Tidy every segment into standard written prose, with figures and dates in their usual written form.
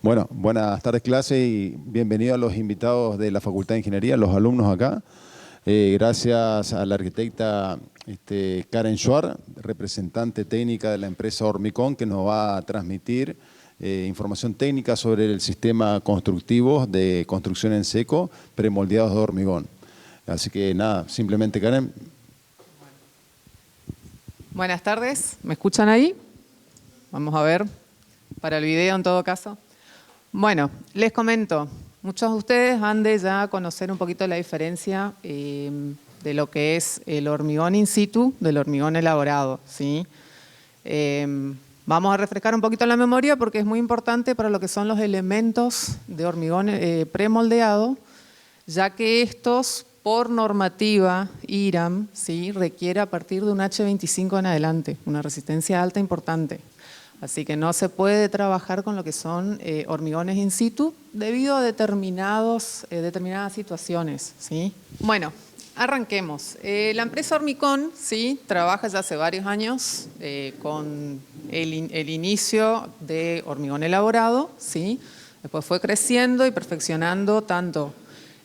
Bueno, buenas tardes clase y bienvenidos a los invitados de la Facultad de Ingeniería, los alumnos acá. Gracias a la arquitecta Karen Schwartz, representante técnica de la empresa Hormicón, que nos va a transmitir información técnica sobre el sistema constructivo de construcción en seco, premoldeados de hormigón. Así que nada, simplemente Karen. Buenas tardes, ¿me escuchan ahí? Vamos a ver, para el video en todo caso. Bueno, les comento, muchos de ustedes han de ya conocer un poquito la diferencia de lo que es el hormigón in situ del hormigón elaborado, ¿sí? Vamos a refrescar un poquito la memoria porque es muy importante para lo que son los elementos de hormigón premoldeado, ya que estos, por normativa IRAM, ¿sí?, requiere a partir de un H25 en adelante, una resistencia alta importante. Así que no se puede trabajar con lo que son hormigones in situ debido a determinadas situaciones, ¿sí? Bueno, arranquemos. La empresa Hormicón, ¿sí?, trabaja ya hace varios años con el inicio de hormigón elaborado, ¿sí? Después fue creciendo y perfeccionando tanto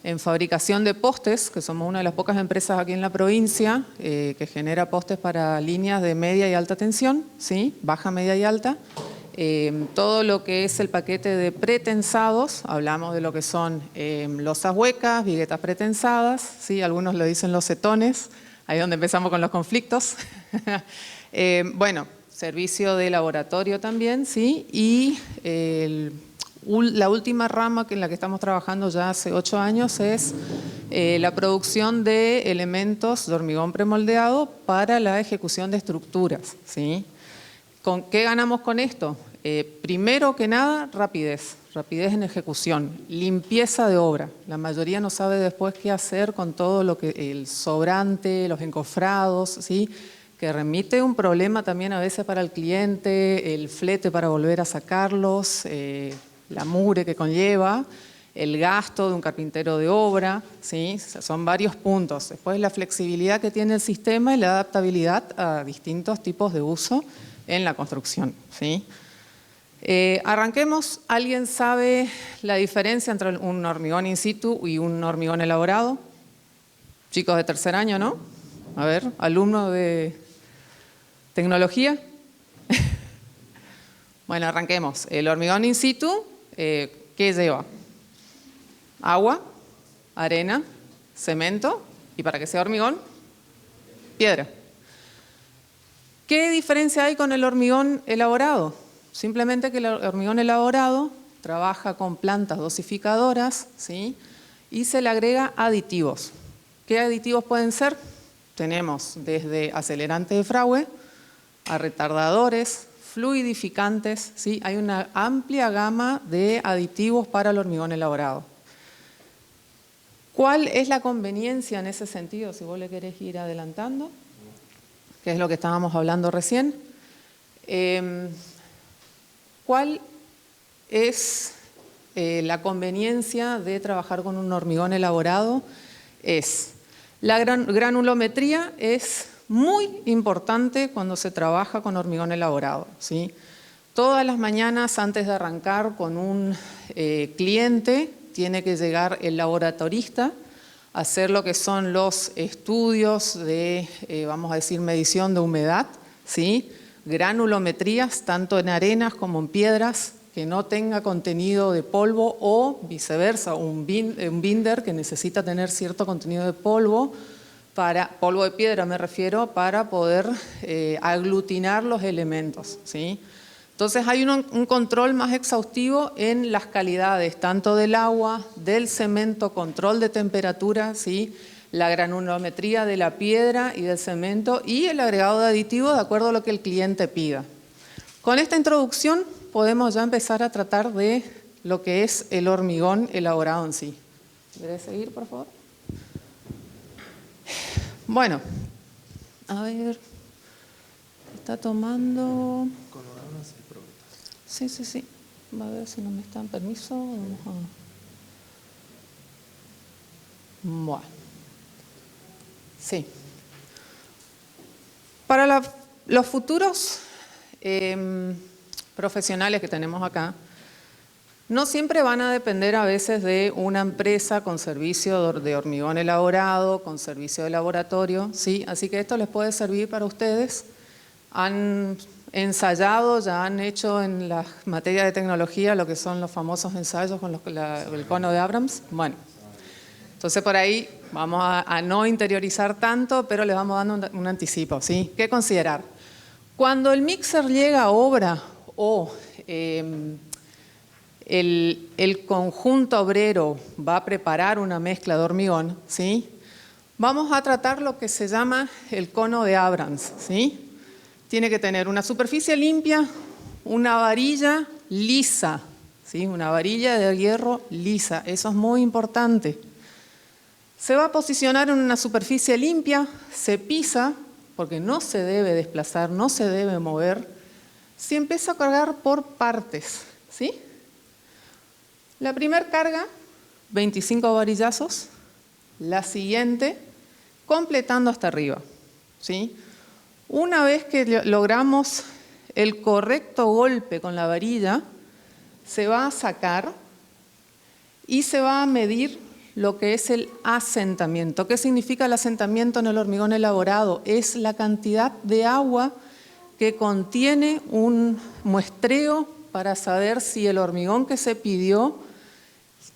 en fabricación de postes, que somos una de las pocas empresas aquí en la provincia que genera postes para líneas de media y alta tensión, ¿sí?, baja, media y alta. Todo lo que es el paquete de pretensados, hablamos de lo que son losas huecas, viguetas pretensadas, ¿sí?, algunos lo dicen los setones, ahí es donde empezamos con los conflictos. Bueno, servicio de laboratorio también, ¿sí?, y la última rama en la que estamos trabajando ya hace 8 años es la producción de elementos de hormigón premoldeado para la ejecución de estructuras, ¿sí? ¿Con qué ganamos con esto? Primero que nada, rapidez en ejecución, limpieza de obra. La mayoría no sabe después qué hacer con todo lo que el sobrante, los encofrados, ¿sí?, que remite un problema también a veces para el cliente, el flete para volver a sacarlos, la mugre que conlleva, el gasto de un carpintero de obra, ¿sí? Son varios puntos. Después la flexibilidad que tiene el sistema y la adaptabilidad a distintos tipos de uso en la construcción, ¿sí? Arranquemos. ¿Alguien sabe la diferencia entre un hormigón in situ y un hormigón elaborado? Chicos de tercer año, ¿no? A ver, alumnos de tecnología. Bueno, arranquemos. El hormigón in situ, ¿qué lleva? Agua, arena, cemento y, para que sea hormigón, piedra. ¿Qué diferencia hay con el hormigón elaborado? Simplemente que el hormigón elaborado trabaja con plantas dosificadoras, ¿sí?, y se le agrega aditivos. ¿Qué aditivos pueden ser? Tenemos desde acelerantes de fraude a retardadores, fluidificantes, ¿sí? Hay una amplia gama de aditivos para el hormigón elaborado. ¿Cuál es la conveniencia en ese sentido, si vos le querés ir adelantando? Que es lo que estábamos hablando recién. ¿Cuál es la conveniencia de trabajar con un hormigón elaborado? La granulometría es muy importante cuando se trabaja con hormigón elaborado, ¿sí? Todas las mañanas antes de arrancar con un cliente tiene que llegar el laboratorista a hacer lo que son los estudios de, vamos a decir, medición de humedad, ¿sí?, granulometrías tanto en arenas como en piedras que no tenga contenido de polvo o viceversa, un binder que necesita tener cierto contenido de polvo, polvo de piedra me refiero, para poder aglutinar los elementos, ¿sí? Entonces hay un control más exhaustivo en las calidades, tanto del agua, del cemento, control de temperatura, ¿sí?, la granulometría de la piedra y del cemento y el agregado de aditivos de acuerdo a lo que el cliente pida. Con esta introducción podemos ya empezar a tratar de lo que es el hormigón elaborado en sí. ¿Querés seguir, por favor? Bueno, a ver, está tomando... Sí. Va a ver si no me están permiso. Vamos a... Bueno. Sí. Para los futuros profesionales que tenemos acá, No siempre van a depender a veces de una empresa con servicio de hormigón elaborado, con servicio de laboratorio, ¿sí? Así que esto les puede servir para ustedes. Han ensayado, ya han hecho en las materias de tecnología lo que son los famosos ensayos con el cono de Abrams. Bueno, entonces por ahí vamos a no interiorizar tanto, pero les vamos dando un anticipo, ¿sí? ¿Qué considerar? Cuando el mixer llega a obra o el conjunto obrero va a preparar una mezcla de hormigón, ¿sí? Vamos a tratar lo que se llama el cono de Abrams, ¿sí? Tiene que tener una superficie limpia, una varilla lisa, ¿sí? Una varilla de hierro lisa, eso es muy importante. Se va a posicionar en una superficie limpia, se pisa, porque no se debe desplazar, no se debe mover, se empieza a cargar por partes, ¿sí? La primera carga, 25 varillazos, la siguiente, completando hasta arriba, ¿sí? Una vez que logramos el correcto golpe con la varilla, se va a sacar y se va a medir lo que es el asentamiento. ¿Qué significa el asentamiento en el hormigón elaborado? Es la cantidad de agua que contiene un muestreo para saber si el hormigón que se pidió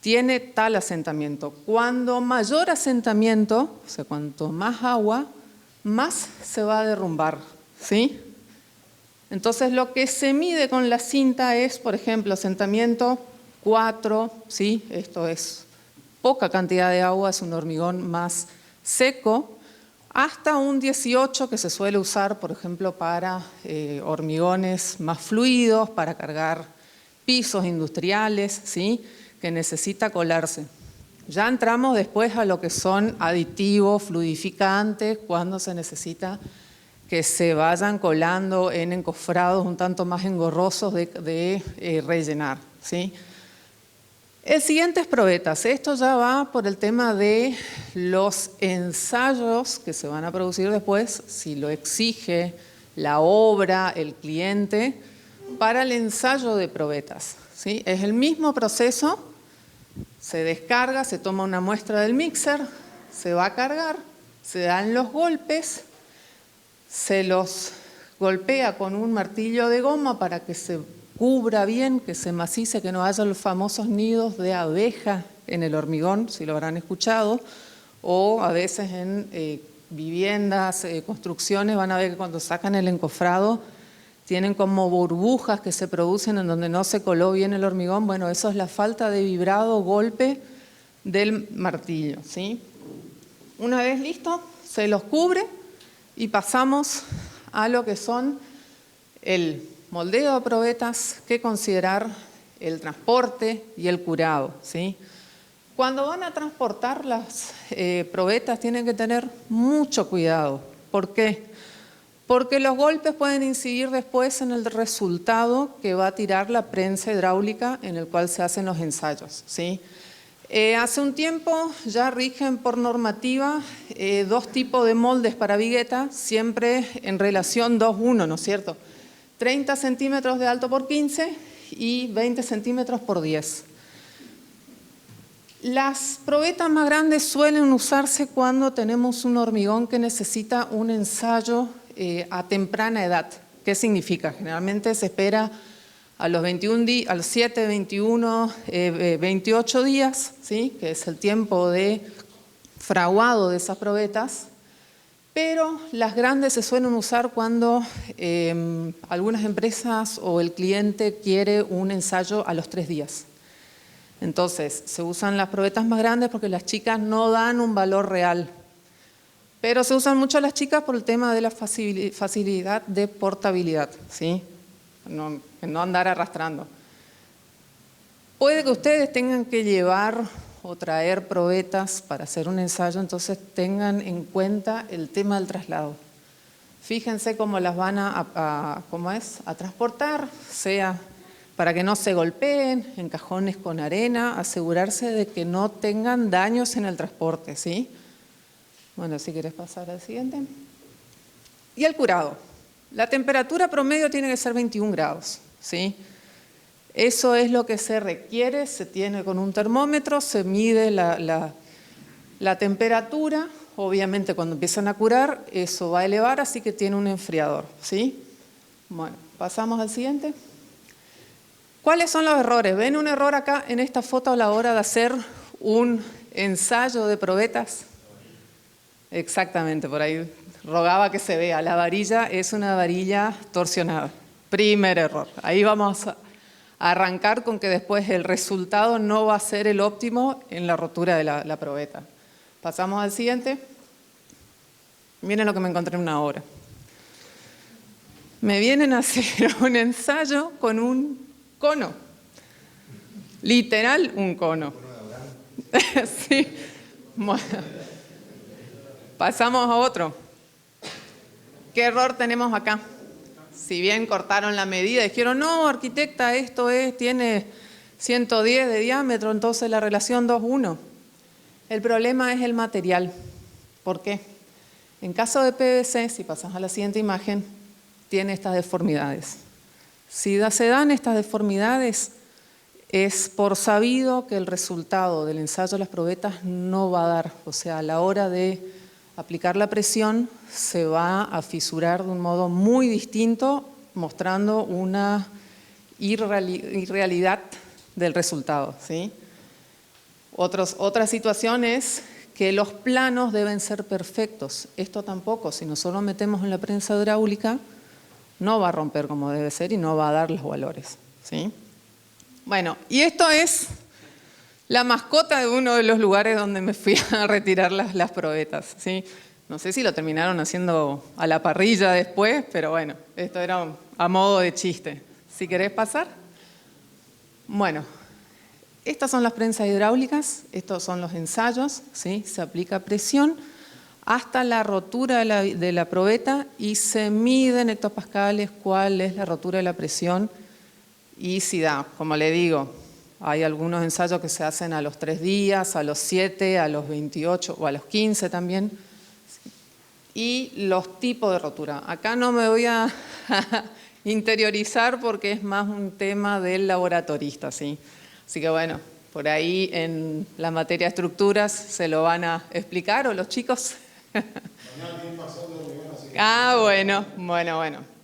tiene tal asentamiento. Cuando mayor asentamiento, o sea, cuanto más agua, más se va a derrumbar, ¿sí? Entonces lo que se mide con la cinta es, por ejemplo, asentamiento 4, ¿sí? Esto es poca cantidad de agua, es un hormigón más seco, hasta un 18 que se suele usar, por ejemplo, para hormigones más fluidos, para cargar pisos industriales, ¿sí? Que necesita colarse. Ya entramos después a lo que son aditivos, fluidificantes, cuando se necesita que se vayan colando en encofrados un tanto más engorrosos de rellenar, ¿sí? El siguiente es probetas. Esto ya va por el tema de los ensayos que se van a producir después, si lo exige la obra, el cliente, para el ensayo de probetas, ¿sí? Es el mismo proceso, se descarga, se toma una muestra del mixer, se va a cargar, se dan los golpes, se los golpea con un martillo de goma para que se cubra bien, que se macice, que no haya los famosos nidos de abeja en el hormigón, si lo habrán escuchado, o a veces en viviendas, construcciones, van a ver que cuando sacan el encofrado tienen como burbujas que se producen en donde no se coló bien el hormigón. Bueno, eso es la falta de vibrado, golpe del martillo, ¿sí? Una vez listo, se los cubre y pasamos a lo que son el moldeo de probetas, que considerar el transporte y el curado, ¿sí? Cuando van a transportar las probetas tienen que tener mucho cuidado. ¿Por qué? Porque los golpes pueden incidir después en el resultado que va a tirar la prensa hidráulica en el cual se hacen los ensayos, ¿sí? Hace un tiempo ya rigen por normativa dos tipos de moldes para vigueta, siempre en relación 2:1, ¿no es cierto? 30 centímetros de alto por 15 y 20 centímetros por 10. Las probetas más grandes suelen usarse cuando tenemos un hormigón que necesita un ensayo a temprana edad. ¿Qué significa? Generalmente se espera a los 7, 21, 28 días, ¿sí? Que es el tiempo de fraguado de esas probetas, pero las grandes se suelen usar cuando algunas empresas o el cliente quiere un ensayo a los 3 días. Entonces, se usan las probetas más grandes porque las chicas no dan un valor real. Pero se usan mucho las chicas por el tema de la facilidad de portabilidad, ¿sí? No andar arrastrando. Puede que ustedes tengan que llevar o traer probetas para hacer un ensayo, entonces tengan en cuenta el tema del traslado. Fíjense cómo las van a transportar, sea para que no se golpeen, en cajones con arena, asegurarse de que no tengan daños en el transporte, ¿sí? Bueno, si quieres pasar al siguiente. Y el curado. La temperatura promedio tiene que ser 21 grados, ¿sí? Eso es lo que se requiere, se tiene con un termómetro, se mide la temperatura, obviamente cuando empiezan a curar eso va a elevar, así que tiene un enfriador, ¿sí? Bueno, pasamos al siguiente. ¿Cuáles son los errores? ¿Ven un error acá en esta foto a la hora de hacer un ensayo de probetas? Exactamente, por ahí rogaba que se vea. La varilla es una varilla torsionada. Primer error. Ahí vamos a arrancar con que después el resultado no va a ser el óptimo en la rotura de la probeta. Pasamos al siguiente. Miren lo que me encontré en una hora. Me vienen a hacer un ensayo con un cono. Literal, un cono. Sí. Bueno. Pasamos a otro. ¿Qué error tenemos acá? Si bien cortaron la medida y dijeron, no, arquitecta, esto tiene 110 de diámetro, entonces la relación 2:1. El problema es el material. ¿Por qué? En caso de PVC, si pasas a la siguiente imagen, tiene estas deformidades. Si se dan estas deformidades, es por sabido que el resultado del ensayo de las probetas no va a dar. O sea, a la hora de aplicar la presión, se va a fisurar de un modo muy distinto, mostrando una irrealidad del resultado, ¿sí? Otra situación es que los planos deben ser perfectos. Esto tampoco, si nosotros metemos en la prensa hidráulica, no va a romper como debe ser y no va a dar los valores, ¿sí? Bueno, y esto es la mascota de uno de los lugares donde me fui a retirar las probetas, ¿sí? No sé si lo terminaron haciendo a la parrilla después, pero bueno, esto era a modo de chiste. Si querés pasar. Bueno, estas son las prensas hidráulicas, estos son los ensayos, ¿sí? Se aplica presión hasta la rotura de la probeta y se mide en hectopascales cuál es la rotura de la presión y si da, como le digo, hay algunos ensayos que se hacen a los 3 días, a los 7, a los 28 o a los 15 también. Y los tipos de rotura. Acá no me voy a interiorizar porque es más un tema del laboratorista, ¿sí? Así que bueno, por ahí en la materia de estructuras se lo van a explicar o los chicos. Bueno.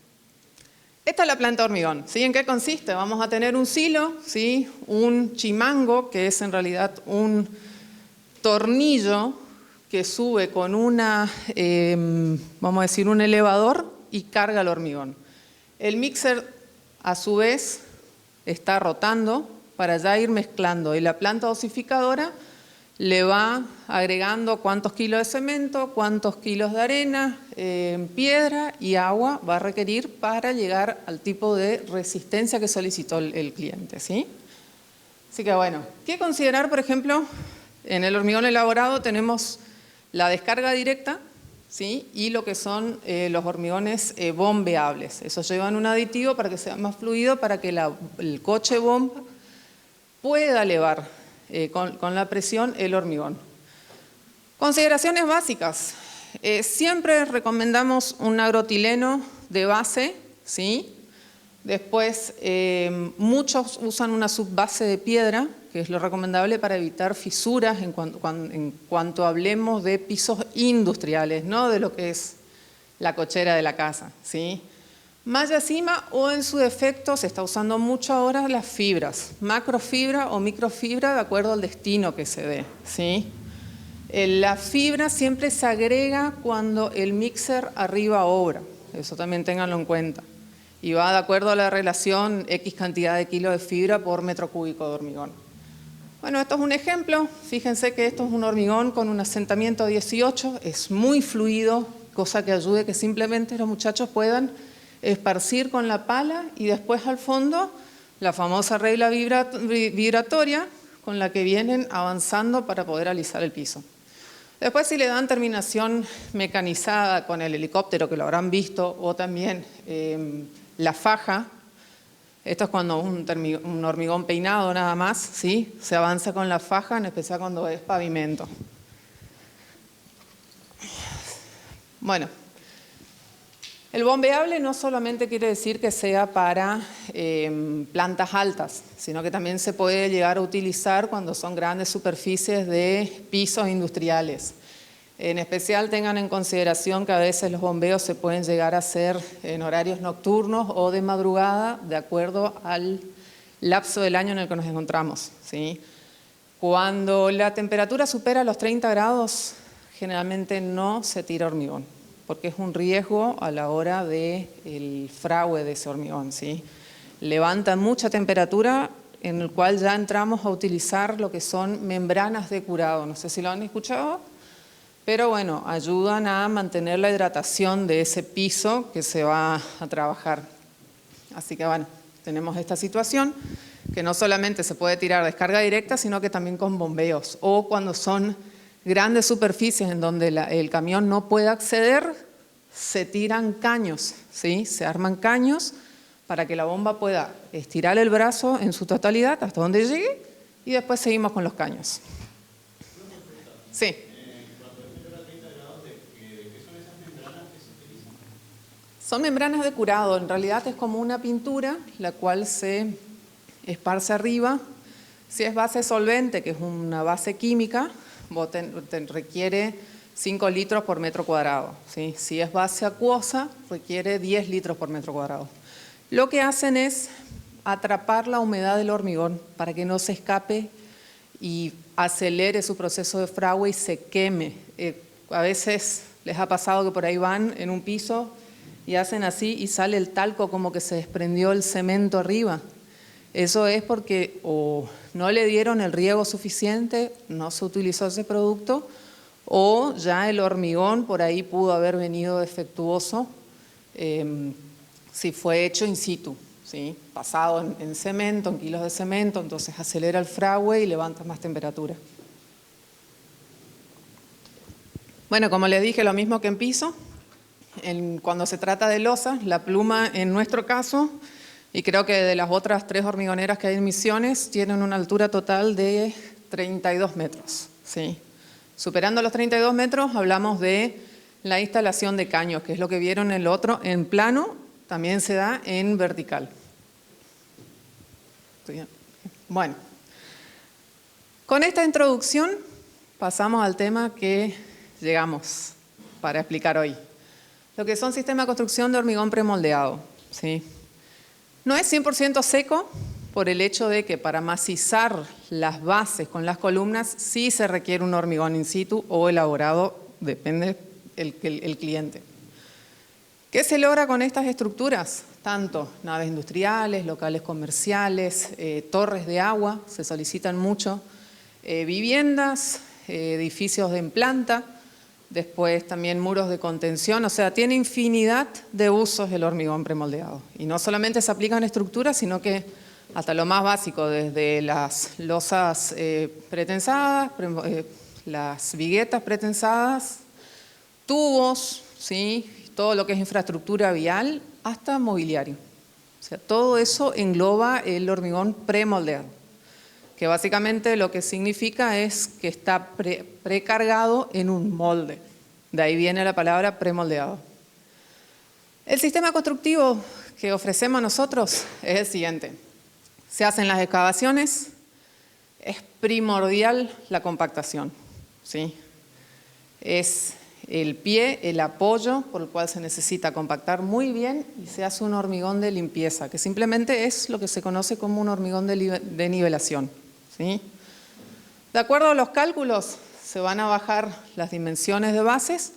Esta es la planta de hormigón, ¿sí? ¿En qué consiste? Vamos a tener un silo, ¿sí? Un chimango, que es en realidad un tornillo que sube con vamos a decir, un elevador y carga el hormigón. El mixer, a su vez, está rotando para ya ir mezclando y la planta dosificadora le va agregando cuántos kilos de cemento, cuántos kilos de arena, piedra y agua va a requerir para llegar al tipo de resistencia que solicitó el cliente, ¿sí? Así que bueno, ¿qué considerar, por ejemplo? En el hormigón elaborado tenemos la descarga directa, ¿sí? Y lo que son los hormigones bombeables. Esos llevan un aditivo para que sea más fluido, para que el coche bomba pueda elevar con la presión el hormigón. Consideraciones básicas. Siempre recomendamos un agrotileno de base, ¿sí? Después, muchos usan una subbase de piedra, que es lo recomendable para evitar fisuras en cuanto hablemos de pisos industriales, no de lo que es la cochera de la casa, ¿sí? Malla cima o en su defecto se está usando mucho ahora las fibras, macrofibra o microfibra de acuerdo al destino que se dé, ¿sí? La fibra siempre se agrega cuando el mixer arriba obra, eso también ténganlo en cuenta. Y va de acuerdo a la relación X cantidad de kilos de fibra por metro cúbico de hormigón. Bueno, esto es un ejemplo. Fíjense que esto es un hormigón con un asentamiento 18, es muy fluido, cosa que ayude que simplemente los muchachos puedan esparcir con la pala y después al fondo la famosa regla vibratoria con la que vienen avanzando para poder alisar el piso. Después si le dan terminación mecanizada con el helicóptero, que lo habrán visto, o también la faja, esto es cuando un hormigón peinado nada más, ¿sí? Se avanza con la faja, en especial cuando es pavimento. Bueno, El bombeable no solamente quiere decir que sea para plantas altas, sino que también se puede llegar a utilizar cuando son grandes superficies de pisos industriales. En especial tengan en consideración que a veces los bombeos se pueden llegar a hacer en horarios nocturnos o de madrugada, de acuerdo al lapso del año en el que nos encontramos, ¿sí? Cuando la temperatura supera los 30 grados, generalmente no se tira hormigón, porque es un riesgo a la hora del fragüe de ese hormigón, ¿sí? Levanta mucha temperatura, en el cual ya entramos a utilizar lo que son membranas de curado. No sé si lo han escuchado, pero bueno, ayudan a mantener la hidratación de ese piso que se va a trabajar. Así que bueno, tenemos esta situación que no solamente se puede tirar descarga directa, sino que también con bombeos, o cuando son grandes superficies en donde el camión no puede acceder, se tiran caños, ¿sí? Se arman caños para que la bomba pueda estirar el brazo en su totalidad hasta donde llegue y después seguimos con los caños. Sí. Son membranas de curado, en realidad es como una pintura la cual se esparce arriba. Si es base solvente, que es una base química, requiere 5 litros por metro cuadrado, ¿sí? Si es base acuosa, requiere 10 litros por metro cuadrado. Lo que hacen es atrapar la humedad del hormigón para que no se escape y acelere su proceso de fragüe y se queme. A veces les ha pasado que por ahí van en un piso y hacen así y sale el talco como que se desprendió el cemento arriba. Eso es porque o no le dieron el riego suficiente, no se utilizó ese producto, o ya el hormigón por ahí pudo haber venido defectuoso si fue hecho in situ, ¿sí? Pasado en cemento, en kilos de cemento, entonces acelera el fragüe y levanta más temperatura. Bueno, como les dije, lo mismo que en piso. Cuando se trata de losa, la pluma en nuestro caso, y creo que de las otras 3 hormigoneras que hay en Misiones, tienen una altura total de 32 metros. ¿Sí? Superando los 32 metros hablamos de la instalación de caños, que es lo que vieron en el otro, en plano, también se da en vertical. Bueno, con esta introducción pasamos al tema que llegamos para explicar hoy. Lo que son sistemas de construcción de hormigón premoldeado, ¿sí? No es 100% seco por el hecho de que para macizar las bases con las columnas sí se requiere un hormigón in situ o elaborado, depende el cliente. ¿Qué se logra con estas estructuras? Tanto naves industriales, locales comerciales, torres de agua, se solicitan mucho, viviendas, edificios en planta. Después también muros de contención, o sea, tiene infinidad de usos el hormigón premoldeado. Y no solamente se aplica en estructuras, sino que hasta lo más básico, desde las losas pretensadas, las viguetas pretensadas, tubos, ¿sí? Todo lo que es infraestructura vial, hasta mobiliario. O sea, todo eso engloba el hormigón premoldeado, que básicamente lo que significa es que está precargado en un molde. De ahí viene la palabra premoldeado. El sistema constructivo que ofrecemos nosotros es el siguiente. Se hacen las excavaciones, es primordial la compactación, ¿sí? Es el pie, el apoyo por el cual se necesita compactar muy bien y se hace un hormigón de limpieza, que simplemente es lo que se conoce como un hormigón de nivelación. ¿Sí? De acuerdo a los cálculos, se van a bajar las dimensiones de bases,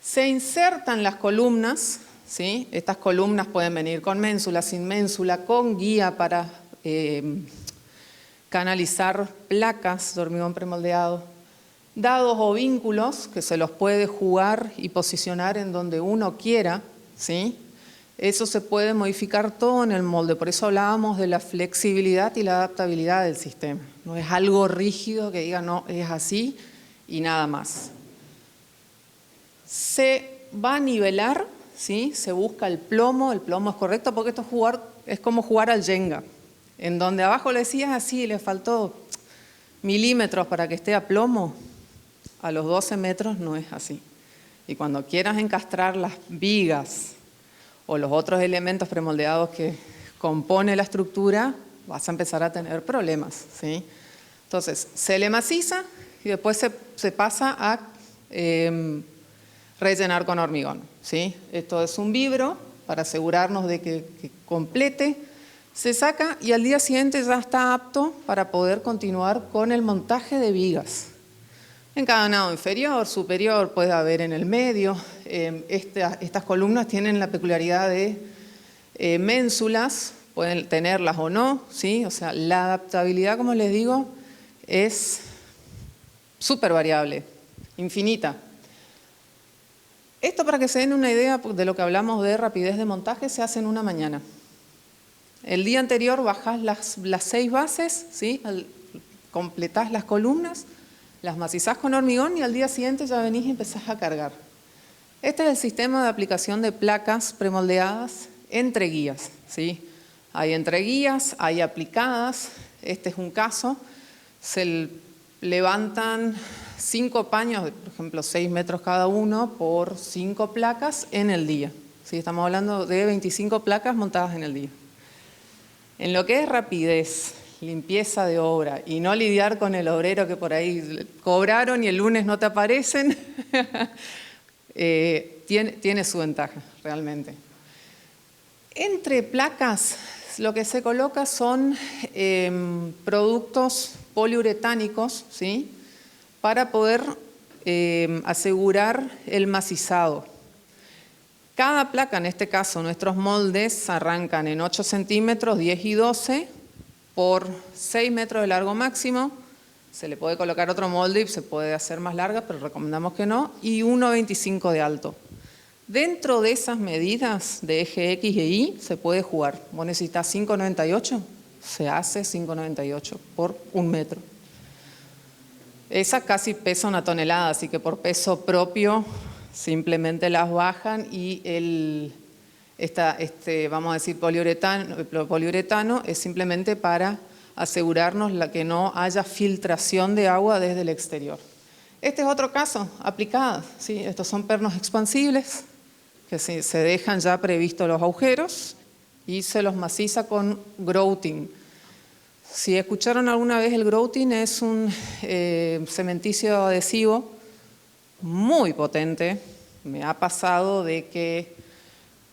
se insertan las columnas, ¿sí? Estas columnas pueden venir con ménsula, sin ménsula, con guía para canalizar placas de hormigón premoldeado, dados o vínculos que se los puede jugar y posicionar en donde uno quiera, ¿sí? Eso se puede modificar todo en el molde, por eso hablábamos de la flexibilidad y la adaptabilidad del sistema. No es algo rígido que diga, no, es así y nada más. Se va a nivelar, ¿sí? Se busca el plomo es correcto porque esto es como jugar al Jenga, en donde abajo le decías así, le faltó milímetros para que esté a plomo, a los 12 metros no es así. Y cuando quieras encastrar las vigas o los otros elementos premoldeados que compone la estructura, vas a empezar a tener problemas, ¿sí? Entonces, se le maciza y después se pasa a rellenar con hormigón, ¿sí? Esto es un vibro para asegurarnos de que complete, se saca y al día siguiente ya está apto para poder continuar con el montaje de vigas. En cada nado inferior, superior, puede haber en el medio. Estas columnas tienen la peculiaridad de ménsulas, pueden tenerlas o no, ¿sí? O sea, la adaptabilidad, como les digo, es súper variable, infinita. Esto, para que se den una idea de lo que hablamos de rapidez de montaje, se hace en una mañana. El día anterior bajás las 6 bases, ¿sí? Completás las columnas, las macizás con hormigón y al día siguiente ya venís y empezás a cargar. Este es el sistema de aplicación de placas premoldeadas entre guías, ¿sí? Hay entre guías, hay aplicadas. Este es un caso. Se levantan 5 paños, por ejemplo 6 metros cada uno, por 5 placas en el día, ¿sí? Estamos hablando de 25 placas montadas en el día. En lo que es rapidez, limpieza de obra y no lidiar con el obrero que por ahí cobraron y el lunes no te aparecen, tiene su ventaja realmente. Entre placas, lo que se coloca son productos poliuretánicos, ¿sí? Para poder asegurar el macizado. Cada placa, en este caso nuestros moldes, arrancan en 8 centímetros, 10 y 12, por 6 metros de largo máximo. Se le puede colocar otro molde y se puede hacer más larga, pero recomendamos que no, y 1,25 de alto. Dentro de esas medidas de eje X e Y se puede jugar. Vos necesitas 5,98, se hace 5,98 por 1 metro. Esa casi pesa 1 tonelada, así que por peso propio simplemente las bajan y vamos a decir, poliuretano es simplemente para asegurarnos que no haya filtración de agua desde el exterior. Este es otro caso, aplicadas, ¿sí? Estos son pernos expansibles, que se dejan ya previstos los agujeros y se los maciza con grouting. Si escucharon alguna vez, el grouting es un cementicio adhesivo muy potente. Me ha pasado de que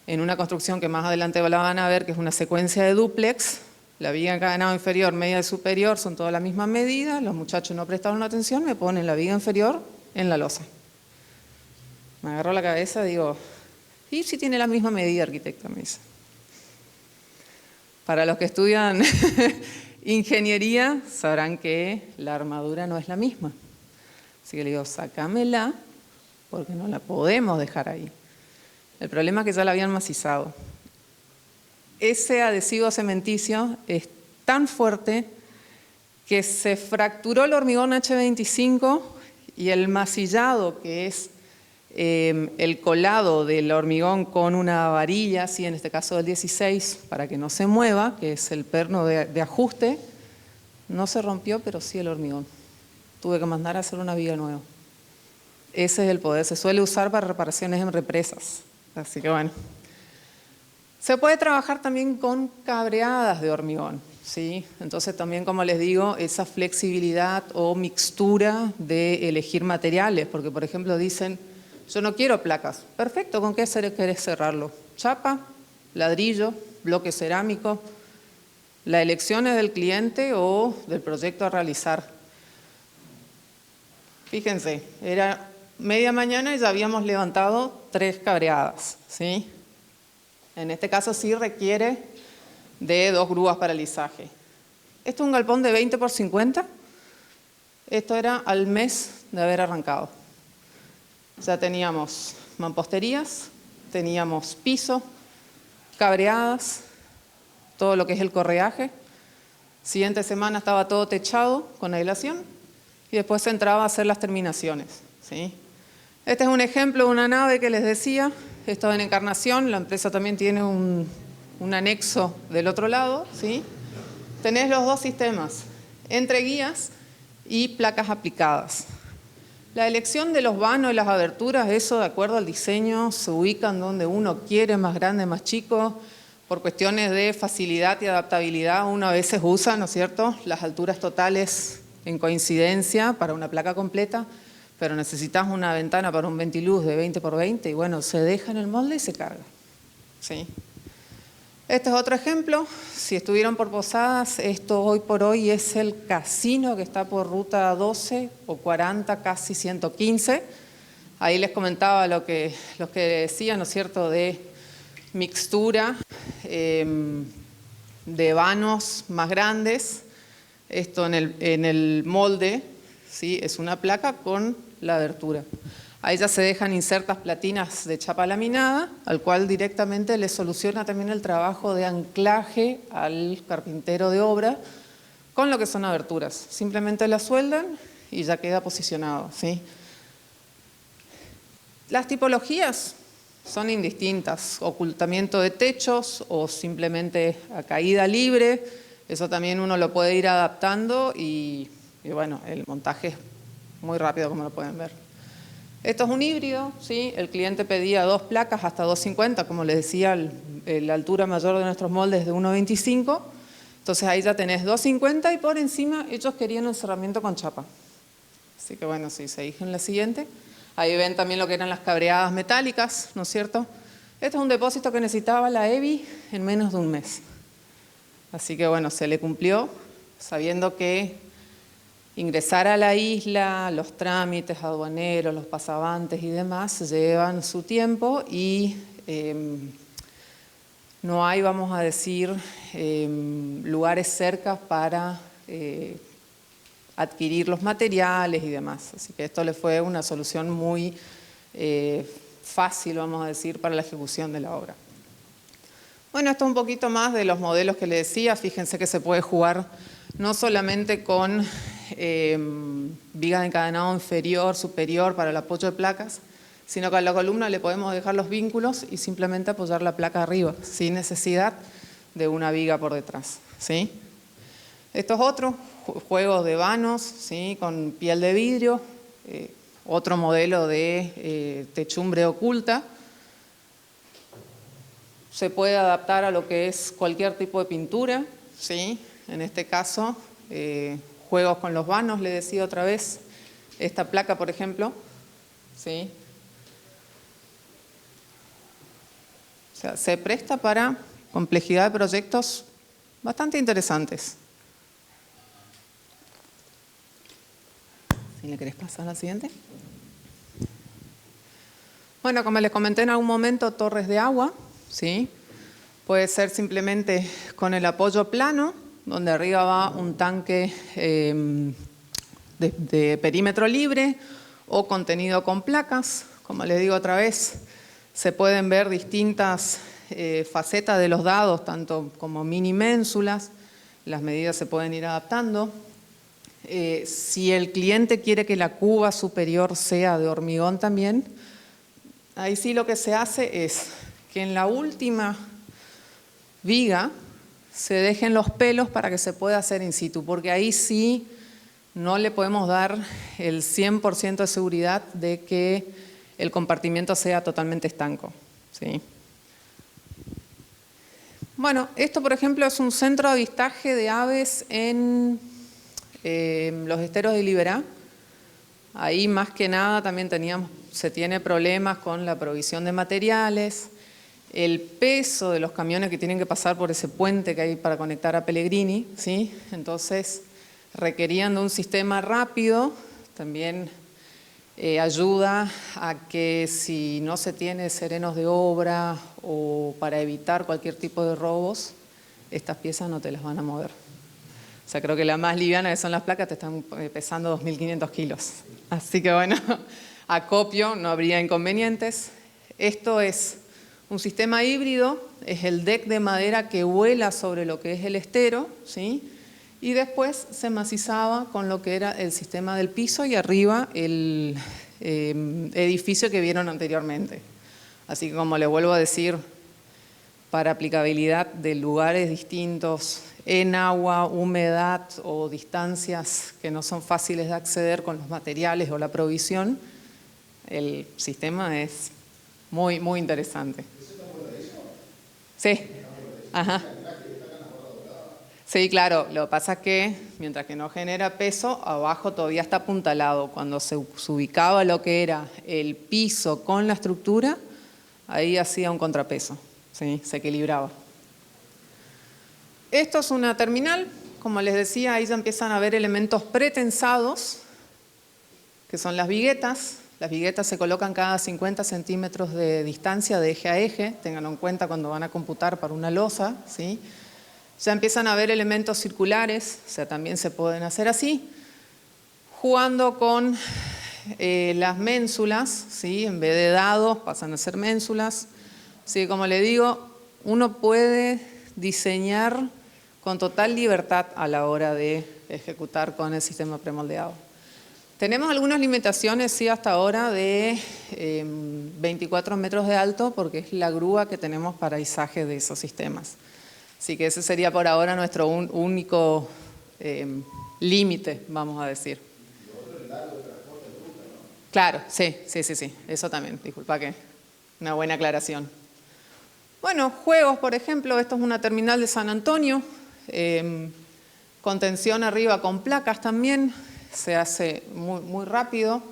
en una construcción que más adelante la van a ver, que es una secuencia de dúplex, la viga en cada nado inferior, media y superior son todas la misma medida, los muchachos no prestaron atención, me ponen la viga inferior en la losa. Me agarró la cabeza, digo, ¿y si tiene la misma medida, arquitecta? Me dice. Para los que estudian ingeniería, sabrán que la armadura no es la misma. Así que le digo, sácamela, porque no la podemos dejar ahí. El problema es que ya la habían macizado. Ese adhesivo cementicio es tan fuerte que se fracturó el hormigón H25 y el macillado, que es el colado del hormigón con una varilla, así en este caso del 16, para que no se mueva, que es el perno de ajuste, no se rompió, pero sí el hormigón. Tuve que mandar a hacer una viga nueva. Ese es el poder, se suele usar para reparaciones en represas. Así que bueno. Se puede trabajar también con cabreadas de hormigón, ¿sí? Entonces también, como les digo, esa flexibilidad o mixtura de elegir materiales, porque por ejemplo dicen, yo no quiero placas. Perfecto, ¿con qué querés cerrarlo? Chapa, ladrillo, bloque cerámico. La elección es del cliente o del proyecto a realizar. Fíjense, era media mañana y ya habíamos levantado 3 cabreadas, ¿sí? En este caso sí requiere de 2 grúas para alisaje. Esto es un galpón de 20 por 50. Esto era al mes de haber arrancado. Ya teníamos mamposterías, teníamos piso, cabreadas, todo lo que es el correaje. Siguiente semana estaba todo techado con aislación y después se entraba a hacer las terminaciones, ¿sí? Este es un ejemplo de una nave que les decía, esto en Encarnación, la empresa también tiene un anexo del otro lado, ¿sí? Tenés los 2 sistemas, entre guías y placas aplicadas. La elección de los vanos y las aberturas, eso de acuerdo al diseño, se ubican donde uno quiere, más grande, más chico. Por cuestiones de facilidad y adaptabilidad, uno a veces usa, ¿no es cierto?, las alturas totales en coincidencia para una placa completa, pero necesitas una ventana para un ventiluz de 20 por 20 y bueno, se deja en el molde y se carga. ¿Sí? Este es otro ejemplo. Si estuvieron por Posadas, esto hoy por hoy es el casino que está por ruta 12 o 40, casi 115. Ahí les comentaba los que decían, ¿no es cierto?, de mixtura de vanos más grandes. Esto en el molde, ¿sí?, es una placa con la abertura. Ahí ya se dejan insertas platinas de chapa laminada, al cual directamente le soluciona también el trabajo de anclaje al carpintero de obra con lo que son aberturas. Simplemente la sueldan y ya queda posicionado, ¿sí? Las tipologías son indistintas, ocultamiento de techos o simplemente a caída libre, eso también uno lo puede ir adaptando y bueno, el montaje es muy rápido como lo pueden ver. Esto es un híbrido, ¿sí? El cliente pedía 2 placas hasta 2,50, como les decía, la altura mayor de nuestros moldes es de 1,25, entonces ahí ya tenés 2,50 y por encima ellos querían el cerramiento con chapa. Así que bueno, si se fijan en la siguiente. Ahí ven también lo que eran las cabreadas metálicas, ¿no es cierto? Este es un depósito que necesitaba la EBI en menos de un mes. Así que bueno, se le cumplió, sabiendo que ingresar a la isla, los trámites aduaneros, los pasabantes y demás llevan su tiempo y no hay, vamos a decir, lugares cerca para adquirir los materiales y demás. Así que esto le fue una solución muy fácil, vamos a decir, para la ejecución de la obra. Bueno, esto es un poquito más de los modelos que les decía. Fíjense que se puede jugar no solamente con vigas de encadenado inferior, superior para el apoyo de placas, sino que a la columna le podemos dejar los vínculos y simplemente apoyar la placa arriba, sin necesidad de una viga por detrás, ¿sí? Esto es otro, juegos de vanos, ¿sí?, con piel de vidrio, otro modelo de techumbre oculta. Se puede adaptar a lo que es cualquier tipo de pintura, ¿sí? En este caso, juegos con los vanos, le decía otra vez. Esta placa, por ejemplo, ¿sí? O sea, se presta para complejidad de proyectos bastante interesantes. ¿Si le querés pasar a la siguiente? Bueno, como les comenté en algún momento, torres de agua, ¿sí? Puede ser simplemente con el apoyo plano, donde arriba va un tanque de perímetro libre o contenido con placas. Como les digo otra vez, se pueden ver distintas facetas de los dados, tanto como mini ménsulas. Las medidas se pueden ir adaptando. Si el cliente quiere que la cuba superior sea de hormigón también, ahí sí lo que se hace es que en la última viga se dejen los pelos para que se pueda hacer in situ, porque ahí sí no le podemos dar el 100% de seguridad de que el compartimiento sea totalmente estanco, ¿sí? Bueno, esto por ejemplo es un centro de avistaje de aves en los esteros de Liberá. Ahí más que nada también se tiene problemas con la provisión de materiales, el peso de los camiones que tienen que pasar por ese puente que hay para conectar a Pellegrini, ¿sí? Entonces requerían de un sistema rápido, también ayuda a que si no se tiene serenos de obra o para evitar cualquier tipo de robos, estas piezas no te las van a mover. O sea, creo que la más liviana que son las placas te están pesando 2.500 kilos. Así que bueno, acopio, no habría inconvenientes. Esto es un sistema híbrido, es el deck de madera que vuela sobre lo que es el estero, ¿sí? Y después se macizaba con lo que era el sistema del piso y arriba el edificio que vieron anteriormente. Así que como les vuelvo a decir, para aplicabilidad de lugares distintos en agua, humedad o distancias que no son fáciles de acceder con los materiales o la provisión, el sistema es muy, muy interesante. Sí, ajá. Sí, claro, lo que pasa es que mientras que no genera peso, abajo todavía está apuntalado. Cuando se ubicaba lo que era el piso con la estructura, ahí hacía un contrapeso, ¿sí? Se equilibraba. Esto es una terminal, como les decía, ahí ya empiezan a ver elementos pretensados, que son las viguetas. Las viguetas se colocan cada 50 centímetros de distancia de eje a eje, ténganlo en cuenta cuando van a computar para una losa, ¿sí? Ya empiezan a ver elementos circulares, o sea, también se pueden hacer así, jugando con las ménsulas, ¿sí? En vez de dados pasan a ser ménsulas. Sí, como le digo, uno puede diseñar con total libertad a la hora de ejecutar con el sistema premoldeado. Tenemos algunas limitaciones, sí, hasta ahora de 24 metros de alto, porque es la grúa que tenemos para izaje de esos sistemas. Así que ese sería por ahora nuestro único límite, vamos a decir. Claro, sí, eso también, disculpa que una buena aclaración. Bueno, juegos, por ejemplo, esto es una terminal de San Antonio, contención arriba con placas también, se hace muy, muy rápido.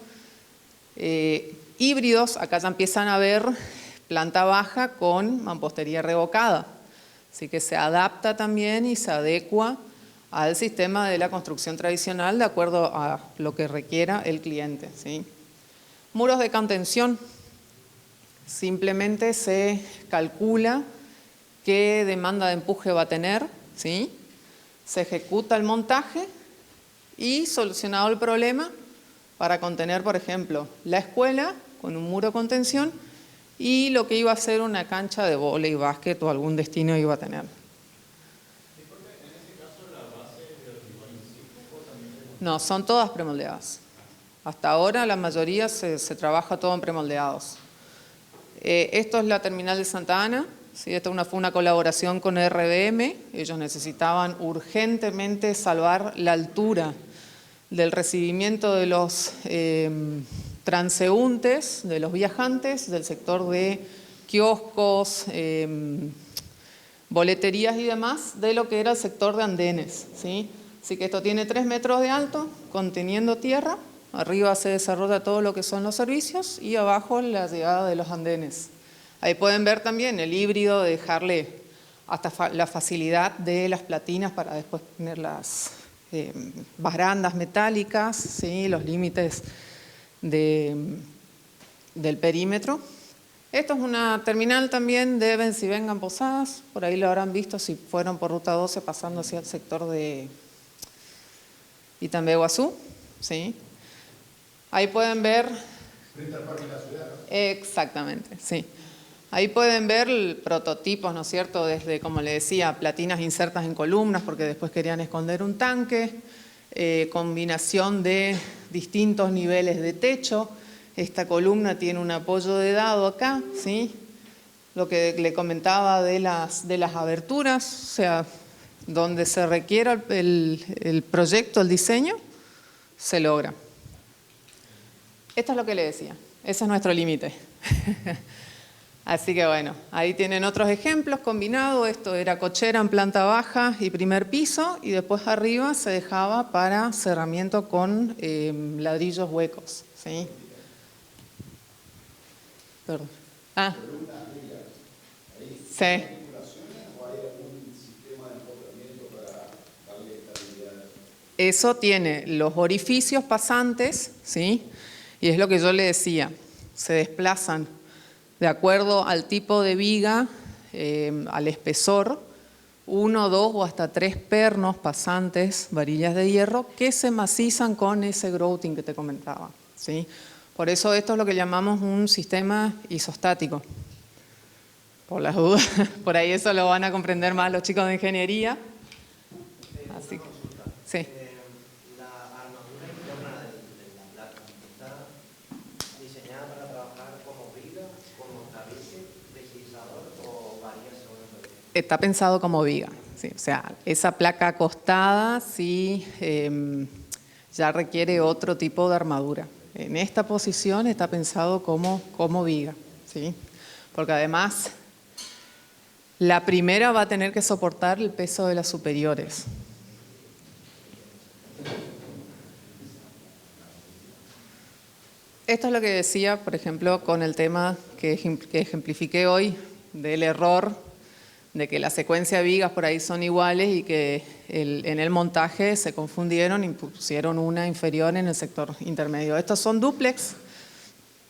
Híbridos, acá ya empiezan a ver planta baja con mampostería revocada. Así que se adapta también y se adecua al sistema de la construcción tradicional de acuerdo a lo que requiera el cliente, ¿sí? Muros de contención. Simplemente se calcula qué demanda de empuje va a tener, ¿sí? Se ejecuta el montaje y solucionado el problema para contener, por ejemplo, la escuela con un muro de contención y lo que iba a ser una cancha de vóley, básquet o algún destino iba a tener. No, son todas premoldeadas. Hasta ahora la mayoría se trabaja todo en premoldeados. Esto es la terminal de Santa Ana. ¿Sí? Esta fue una colaboración con RBM. Ellos necesitaban urgentemente salvar la altura del recibimiento de los transeúntes, de los viajantes, del sector de kioscos, boleterías y demás, de lo que era el sector de andenes, ¿sí? Así que esto tiene 3 metros de alto, conteniendo tierra. Arriba se desarrolla todo lo que son los servicios y abajo la llegada de los andenes. Ahí pueden ver también el híbrido de dejarle hasta la facilidad de las platinas para después poner las barandas metálicas, ¿sí? Los límites del perímetro. Esto es una terminal también de Ven si vengan Posadas, por ahí lo habrán visto si fueron por ruta 12 pasando hacia el sector de Itambé Guazú, ¿sí? Ahí pueden ver... Frente al Parque de la Ciudad, ¿no? Exactamente, sí. Ahí pueden ver prototipos, ¿no es cierto? Desde, como le decía, platinas insertas en columnas porque después querían esconder un tanque, combinación de distintos niveles de techo. Esta columna tiene un apoyo de dado acá, ¿sí? Lo que le comentaba de las aberturas, o sea, donde se requiera el proyecto, el diseño, se logra. Esto es lo que le decía, ese es nuestro límite. Así que bueno, ahí tienen otros ejemplos combinados. Esto era cochera en planta baja y primer piso, y después arriba se dejaba para cerramiento con ladrillos huecos, ¿sí? Perdón. Ah. Sí. Eso tiene los orificios pasantes, ¿sí? Y es lo que yo le decía, se desplazan de acuerdo al tipo de viga, al espesor, 1, 2 o hasta 3 pernos pasantes, varillas de hierro, que se macizan con ese grouting que te comentaba, ¿sí? Por eso esto es lo que llamamos un sistema isostático. Por las dudas, por ahí eso lo van a comprender más los chicos de ingeniería. Así que, sí. La armadura interna de la placa está diseñada para trabajar como viga, como tabique, deslizador o varía según el está pensado como viga. ¿Sí? O sea, esa placa acostada sí ya requiere otro tipo de armadura. En esta posición está pensado como viga, ¿sí? Porque además la primera va a tener que soportar el peso de las superiores. Esto es lo que decía, por ejemplo, con el tema que ejemplifiqué hoy del error de que la secuencia de vigas por ahí son iguales y que en el montaje se confundieron y pusieron una inferior en el sector intermedio. Estos son dúplex.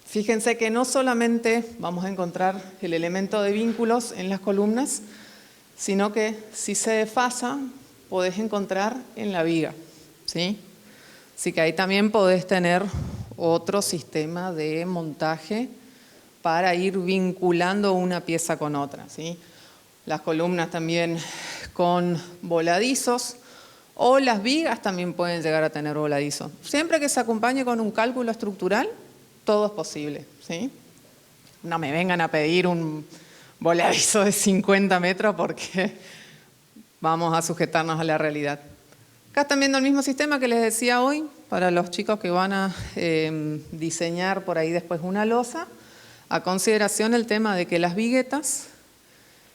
Fíjense que no solamente vamos a encontrar el elemento de vínculos en las columnas, sino que si se desfasa, podés encontrar en la viga, ¿sí? Así que ahí también podés tener otro sistema de montaje para ir vinculando una pieza con otra, ¿sí? Las columnas también con voladizos o las vigas también pueden llegar a tener voladizos. Siempre que se acompañe con un cálculo estructural, todo es posible, ¿sí? No me vengan a pedir un voladizo de 50 metros porque vamos a sujetarnos a la realidad. Acá están viendo el mismo sistema que les decía hoy para los chicos que van a diseñar por ahí después una losa. A consideración el tema de que las viguetas,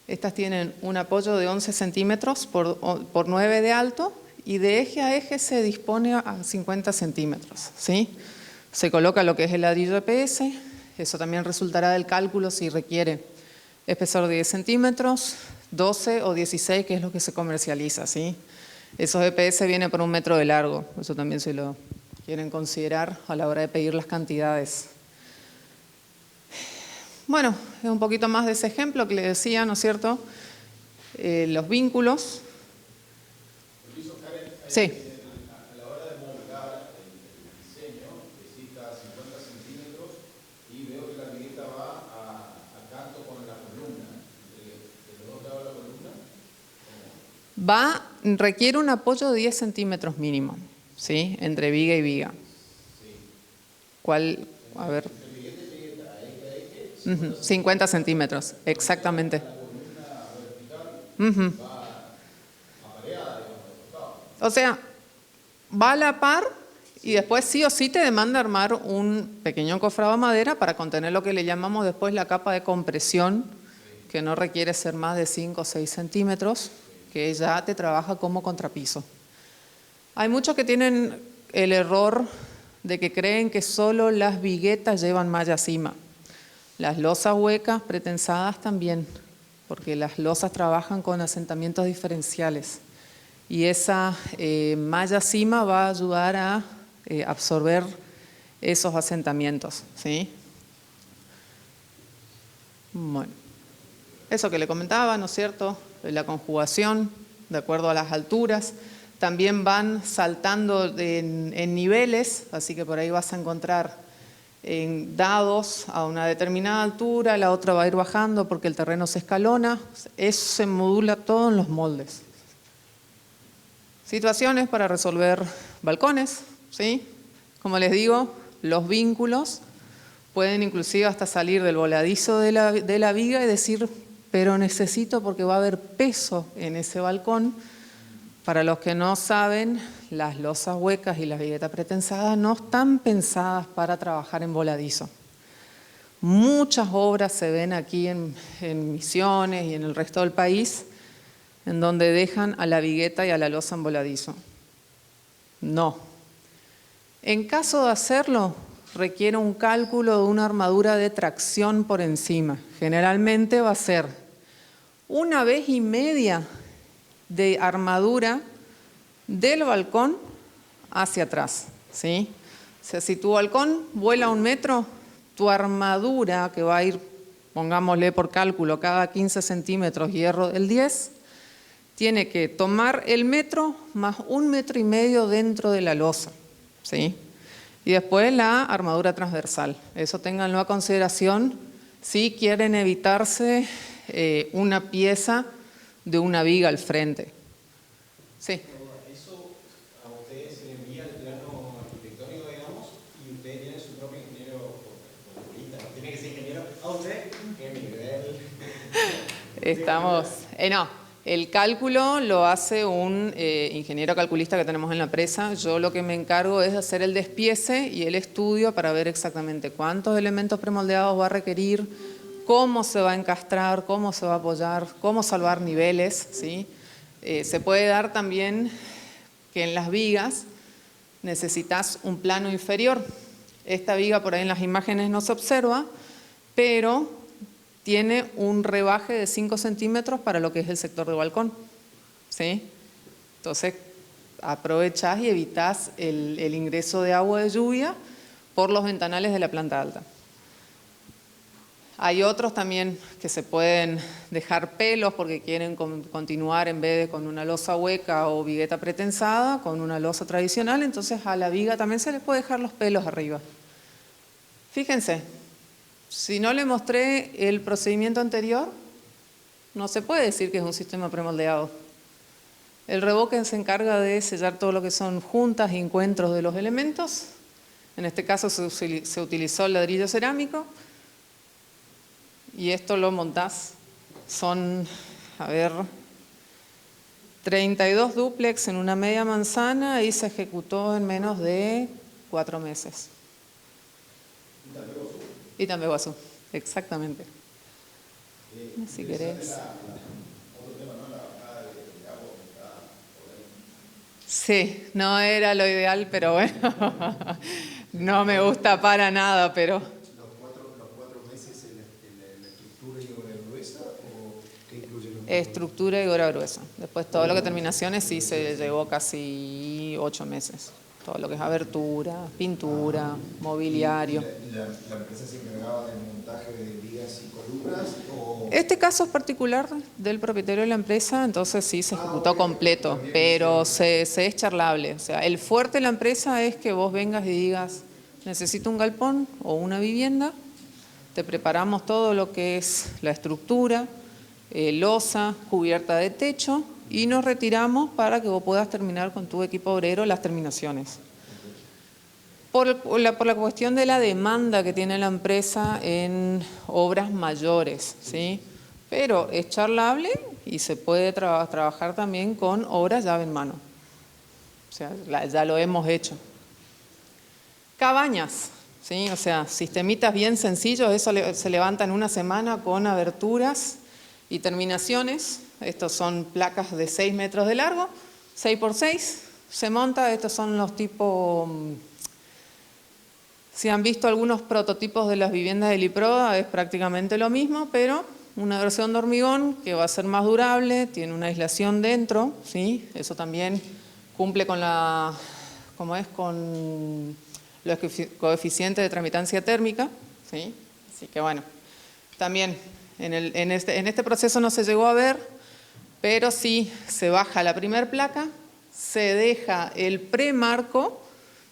estas tienen un apoyo de 11 centímetros por 9 de alto y de eje a eje se dispone a 50 centímetros, ¿sí? Se coloca lo que es el ladrillo EPS, eso también resultará del cálculo si requiere espesor de 10 centímetros, 12 o 16, que es lo que se comercializa, ¿sí? Esos EPS vienen por 1 metro de largo, eso también se lo quieren considerar a la hora de pedir las cantidades. Bueno, es un poquito más de ese ejemplo que les decía, ¿no es cierto? Los vínculos. Sí. A la hora de montar el diseño, necesita 50 centímetros y veo que la vigueta va a canto con la columna, de los dos lados de la columna. Requiere un apoyo de 10 centímetros mínimo, ¿sí? Entre viga y viga. ¿Cuál? A ver. 50 centímetros, exactamente. O sea, va a la par y después sí o sí te demanda armar un pequeño encofrado de madera para contener lo que le llamamos después la capa de compresión, que no requiere ser más de 5 o 6 centímetros, que ya te trabaja como contrapiso. Hay muchos que tienen el error de que creen que solo las viguetas llevan malla cima. Las losas huecas pretensadas también, porque las losas trabajan con asentamientos diferenciales. Y esa malla cima va a ayudar a absorber esos asentamientos, ¿sí? Bueno, eso que le comentaba, ¿no es cierto? La conjugación, de acuerdo a las alturas. También van saltando en niveles, así que por ahí vas a encontrar dados a una determinada altura, la otra va a ir bajando porque el terreno se escalona. Eso se modula todo en los moldes. Situaciones para resolver balcones, ¿sí? Como les digo, los vínculos pueden inclusive hasta salir del voladizo de la viga y decir, pero necesito porque va a haber peso en ese balcón. Para los que no saben, las losas huecas y las viguetas pretensadas no están pensadas para trabajar en voladizo. Muchas obras se ven aquí en Misiones y en el resto del país en donde dejan a la vigueta y a la losa en voladizo. No. En caso de hacerlo, requiere un cálculo de una armadura de tracción por encima. Generalmente va a ser 1,5 veces de armadura del balcón hacia atrás, ¿sí? O sea, si tu balcón vuela 1 metro, tu armadura, que va a ir, pongámosle por cálculo, cada 15 centímetros hierro del 10, tiene que tomar el metro más 1,5 metros dentro de la losa, ¿sí? Y después la armadura transversal. Eso ténganlo a consideración si quieren evitarse una pieza de una viga al frente. Sí. Eso a ustedes se le envía el plano arquitectónico, digamos, y ustedes tienen su propio ingeniero, ¿no? Tiene que ser ingeniero. ¿A usted? ¿Qué nivel? Estamos, no, el cálculo lo hace un ingeniero calculista que tenemos en la empresa. Yo lo que me encargo es hacer el despiece y el estudio para ver exactamente cuántos elementos premoldeados va a requerir, cómo se va a encastrar, cómo se va a apoyar, cómo salvar niveles, ¿sí? Se puede dar también que en las vigas necesitas un plano inferior. Esta viga por ahí en las imágenes no se observa, pero tiene un rebaje de 5 centímetros para lo que es el sector de balcón, ¿sí? Entonces aprovechás y evitás el ingreso de agua de lluvia por los ventanales de la planta alta. Hay otros también que se pueden dejar pelos porque quieren continuar en vez de con una losa hueca o vigueta pretensada, con una losa tradicional, entonces a la viga también se les puede dejar los pelos arriba. Fíjense, si no le mostré el procedimiento anterior, no se puede decir que es un sistema premoldeado. El revoque se encarga de sellar todo lo que son juntas y encuentros de los elementos. En este caso se utilizó el ladrillo cerámico. Y esto lo montás, son, 32 dúplex en una media manzana y se ejecutó en menos de 4 meses. Y también Guazú, exactamente. Si querés. Sí, no era lo ideal, pero bueno, no me gusta para nada, pero... Estructura y obra gruesa. Después todo lo que terminaciones sí se llevó casi 8 meses. Todo lo que es abertura, pintura, mobiliario. ¿La empresa se encargaba del montaje de vigas y columnas? Este caso es particular del propietario de la empresa, entonces sí se ejecutó completo, pero se es charlable. O sea, el fuerte de la empresa es que vos vengas y digas, necesito un galpón o una vivienda, te preparamos todo lo que es la estructura, losa, cubierta de techo y nos retiramos para que vos puedas terminar con tu equipo obrero las terminaciones. Por la cuestión de la demanda que tiene la empresa en obras mayores, ¿sí? Pero es charlable y se puede trabajar también con obras llave en mano. O sea, ya lo hemos hecho. Cabañas, ¿sí? O sea, sistemitas bien sencillos, eso se levanta en una semana con aberturas y terminaciones. Estos son placas de 6 metros de largo, 6 por 6, se monta. Estos son los tipos, si han visto algunos prototipos de las viviendas de Liproda, es prácticamente lo mismo, pero una versión de hormigón que va a ser más durable, tiene una aislación dentro, ¿sí? Eso también cumple con con los coeficientes de tramitancia térmica, ¿sí? Así que bueno, también en este proceso no se llegó a ver, pero sí se baja la primer placa, se deja el premarco,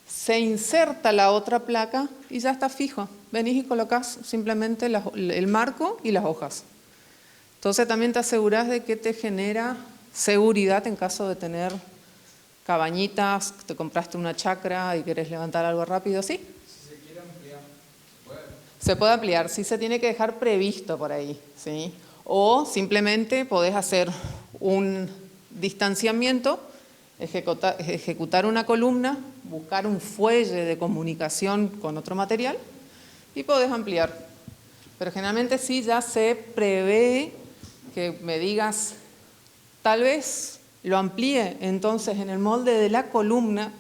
se inserta la otra placa y ya está fijo. Venís y colocás simplemente el marco y las hojas. Entonces también te asegurás de que te genera seguridad en caso de tener cabañitas, te compraste una chacra y querés levantar algo rápido, ¿sí? Si se quiere ampliar, ¿se puede? Se puede ampliar, sí se tiene que dejar previsto por ahí, ¿sí? O simplemente podés hacer un distanciamiento, ejecutar una columna, buscar un fuelle de comunicación con otro material y podés ampliar. Pero generalmente sí ya se prevé que me digas, tal vez lo amplíe, entonces en el molde de la columna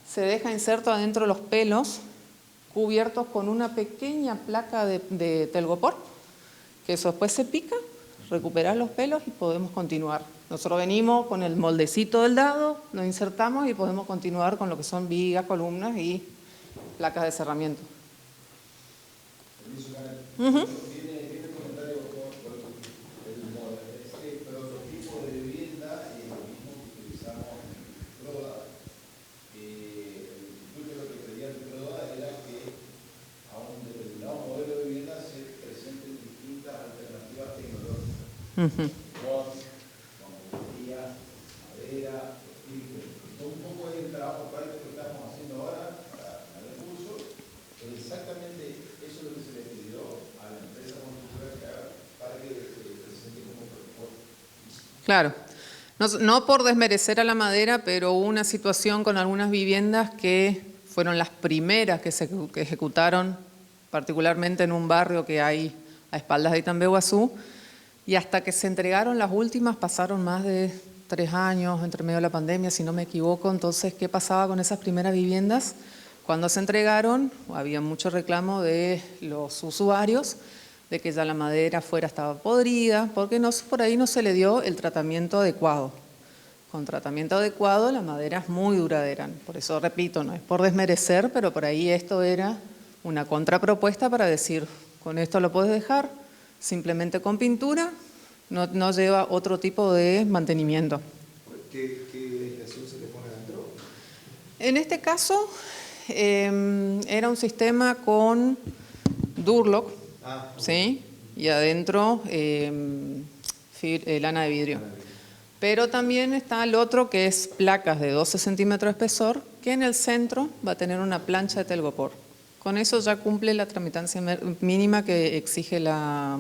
se deja inserto adentro los pelos cubiertos con una pequeña placa de telgopor, que eso después se pica, recuperás los pelos y podemos continuar. Nosotros venimos con el moldecito del dado, lo insertamos y podemos continuar con lo que son vigas, columnas y placas de cerramiento. Tiene comentario por este prototipo de vivienda, el mismo que utilizamos en Proda. Lo que pedía el Proda era que a un determinado modelo de vivienda se presenten distintas alternativas tecnológicas. Mampostería, madera, un poco el trabajo práctico que estamos haciendo ahora para el curso, pero exactamente eso es lo que se le pidió a la empresa constructora que haga para que se presente con Claro. No por desmerecer a la madera, pero hubo una situación con algunas viviendas que fueron las primeras que se ejecutaron, particularmente en un barrio que hay a espaldas de Itambeguazú, y hasta que se entregaron las últimas pasaron más de 3 años, entre medio de la pandemia, si no me equivoco. Entonces, ¿qué pasaba con esas primeras viviendas? Cuando se entregaron, había mucho reclamo de los usuarios, de que ya la madera afuera estaba podrida, porque por ahí no se le dio el tratamiento adecuado. Con tratamiento adecuado la madera es muy duradera. Por eso repito, no es por desmerecer, pero por ahí esto era una contrapropuesta para decir, con esto lo puedes dejar, simplemente con pintura, no lleva otro tipo de mantenimiento. ¿Qué aislación se le pone adentro? En este caso era un sistema con Durlock, ¿sí? Y adentro lana de vidrio. Pero también está el otro que es placas de 12 centímetros de espesor, que en el centro va a tener una plancha de telgopor. Con eso ya cumple la tramitancia mínima que exige la...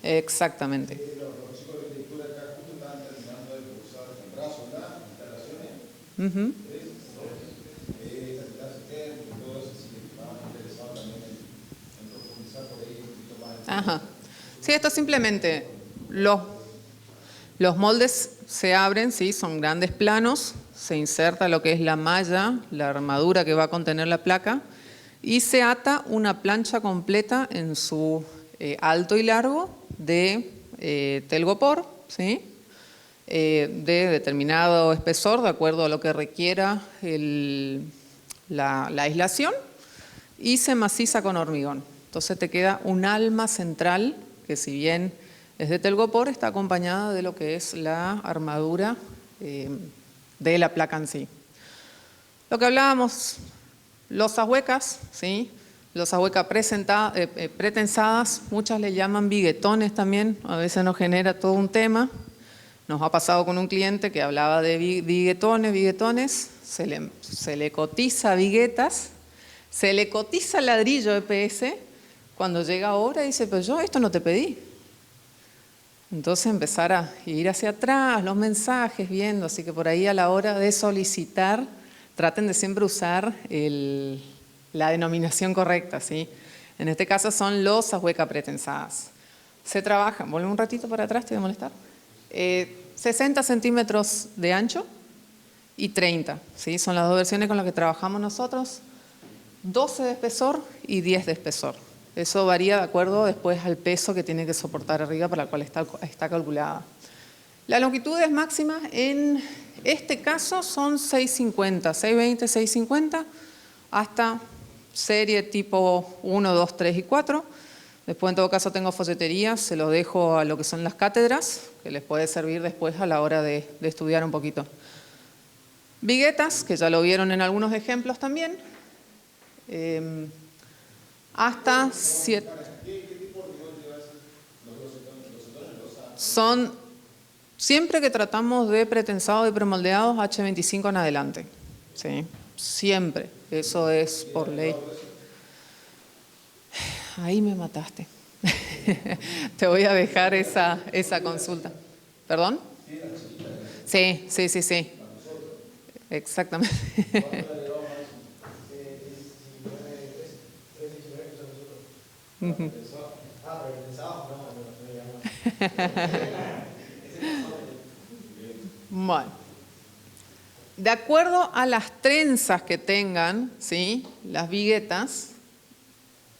Exactamente. Los chicos de arquitectura acá justo estaban terminando de cursar en brazo las instalaciones. Ajá. Sí, esto simplemente, los moldes se abren, ¿sí? Son grandes planos, se inserta lo que es la malla, la armadura que va a contener la placa, y se ata una plancha completa en su alto y largo de telgopor, ¿sí? De determinado espesor, de acuerdo a lo que requiera la aislación, y se maciza con hormigón. Entonces te queda un alma central, que si bien es de telgopor, está acompañada de lo que es la armadura de la placa en sí. Lo que hablábamos, losas huecas, ¿sí? Losas huecas pretensadas, muchas le llaman biguetones también, a veces nos genera todo un tema. Nos ha pasado con un cliente que hablaba de biguetones, se le cotiza viguetas, se le cotiza ladrillo EPS, cuando llega ahora dice, pero yo esto no te pedí. Entonces empezar a ir hacia atrás, los mensajes, viendo, así que por ahí a la hora de solicitar, traten de siempre usar la denominación correcta, ¿sí? En este caso son losas huecas pretensadas. Se trabajan, vuelve un ratito para atrás, te voy a molestar. 60 centímetros de ancho y 30, ¿sí? Son las dos versiones con las que trabajamos nosotros. 12 de espesor y 10 de espesor. Eso varía de acuerdo después al peso que tiene que soportar arriba para el cual está calculada. Las longitudes máximas en este caso son 650, 620, 650, hasta serie tipo 1, 2, 3 y 4. Después en todo caso tengo folletería, se los dejo a lo que son las cátedras, que les puede servir después a la hora de estudiar un poquito. Viguetas, que ya lo vieron en algunos ejemplos también. Hasta 7. Son, siempre que tratamos de pretensados y premoldeados, H25 en adelante. ¿Sí? Siempre. Eso es por ley. Ahí me mataste. Te voy a dejar esa consulta. ¿Perdón? Sí. Exactamente. Bueno, de acuerdo a las trenzas que tengan, ¿sí? Las viguetas,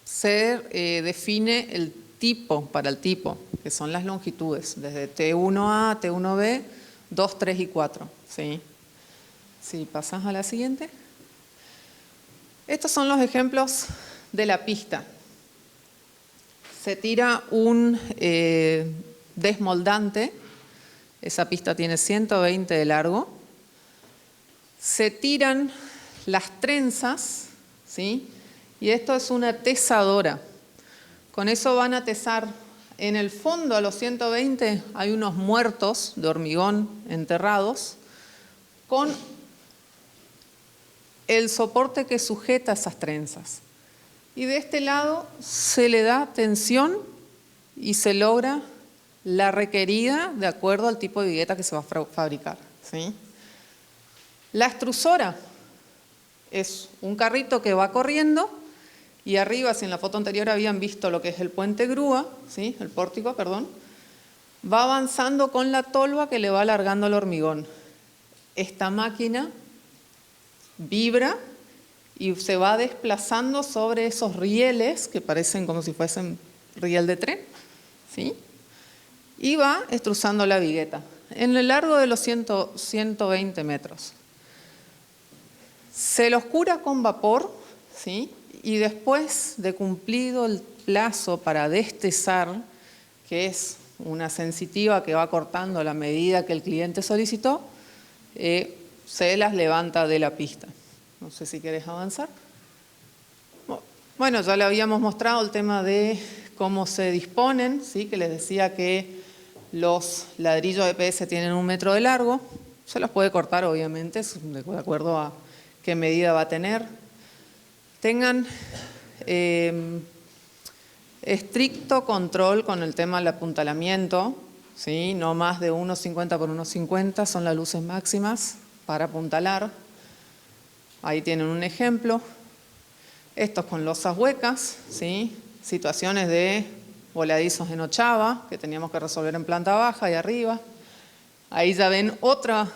se define el tipo para el tipo, que son las longitudes, desde T1A, T1B, 2, 3 y 4. ¿Sí? Si pasas a la siguiente. Estos son los ejemplos de la pista. Se tira un desmoldante, esa pista tiene 120 de largo. Se tiran las trenzas, ¿sí? Y esto es una tesadora. Con eso van a tesar. En el fondo, a los 120, hay unos muertos de hormigón enterrados con el soporte que sujeta esas trenzas. Y de este lado se le da tensión y se logra la requerida de acuerdo al tipo de vigueta que se va a fabricar, ¿sí? La extrusora es un carrito que va corriendo y arriba, si en la foto anterior habían visto lo que es el puente grúa, ¿sí? El pórtico, perdón, va avanzando con la tolva que le va alargando el hormigón. Esta máquina vibra y se va desplazando sobre esos rieles que parecen como si fuesen riel de tren, ¿sí? Y va extrusando la vigueta en el largo de los 120 metros. Se los cura con vapor, ¿sí? Y después de cumplido el plazo para destezar, que es una sensitiva que va cortando a la medida que el cliente solicitó, se las levanta de la pista. No sé si querés avanzar. Bueno, ya le habíamos mostrado el tema de cómo se disponen, ¿sí? Que les decía que los ladrillos EPS tienen 1 metro de largo. Se los puede cortar, obviamente, de acuerdo a qué medida va a tener. Tengan estricto control con el tema del apuntalamiento, ¿sí? No más de 1,50 por 1,50 son las luces máximas para apuntalar. Ahí tienen un ejemplo. Estos con losas huecas, ¿sí? Situaciones de voladizos en ochava que teníamos que resolver en planta baja y arriba. Ahí ya ven otra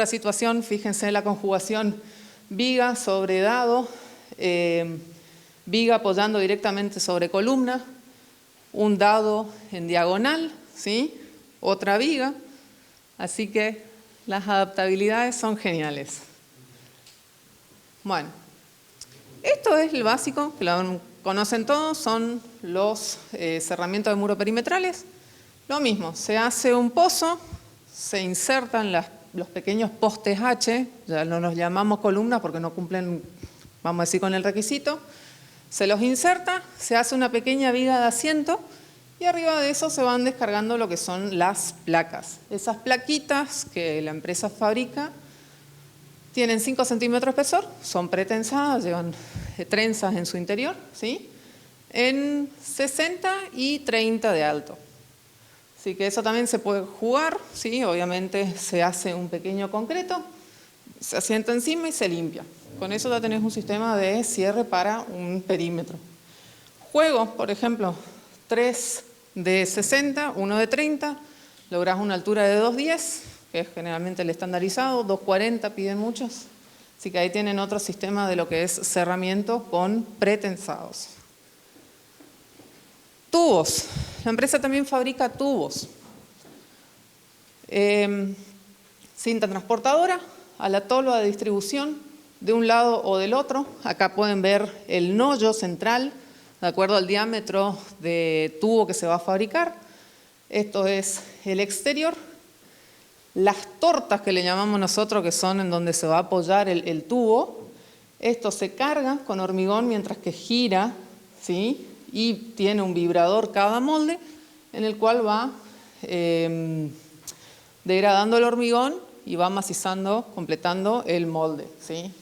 situación, fíjense en la conjugación viga sobre dado, viga apoyando directamente sobre columna, un dado en diagonal, ¿sí? Otra viga, así que las adaptabilidades son geniales. Bueno, esto es el básico, que lo conocen todos, son los cerramientos de muro perimetrales. Lo mismo, se hace un pozo, se insertan los pequeños postes H, ya no los llamamos columnas porque no cumplen, vamos a decir, con el requisito. Se los inserta, se hace una pequeña viga de asiento y arriba de eso se van descargando lo que son las placas. Esas plaquitas que la empresa fabrica tienen 5 centímetros de espesor, son pretensadas, llevan trenzas en su interior, ¿sí? En 60 y 30 de alto. Así que eso también se puede jugar, ¿sí? Obviamente se hace un pequeño concreto, se asienta encima y se limpia. Con eso ya tenés un sistema de cierre para un perímetro. Juegos, por ejemplo, 3 de 60, 1 de 30, lográs una altura de 2,10, que es generalmente el estandarizado, 2,40 piden muchos. Así que ahí tienen otro sistema de lo que es cerramiento con pretensados. Tubos. La empresa también fabrica tubos. Cinta transportadora a la tolva de distribución de un lado o del otro. Acá pueden ver el nollo central de acuerdo al diámetro de tubo que se va a fabricar. Esto es el exterior. Las tortas que le llamamos nosotros, que son en donde se va a apoyar el tubo, esto se carga con hormigón mientras que gira, ¿sí? Y tiene un vibrador cada molde en el cual va degradando el hormigón y va macizando, completando el molde, ¿sí?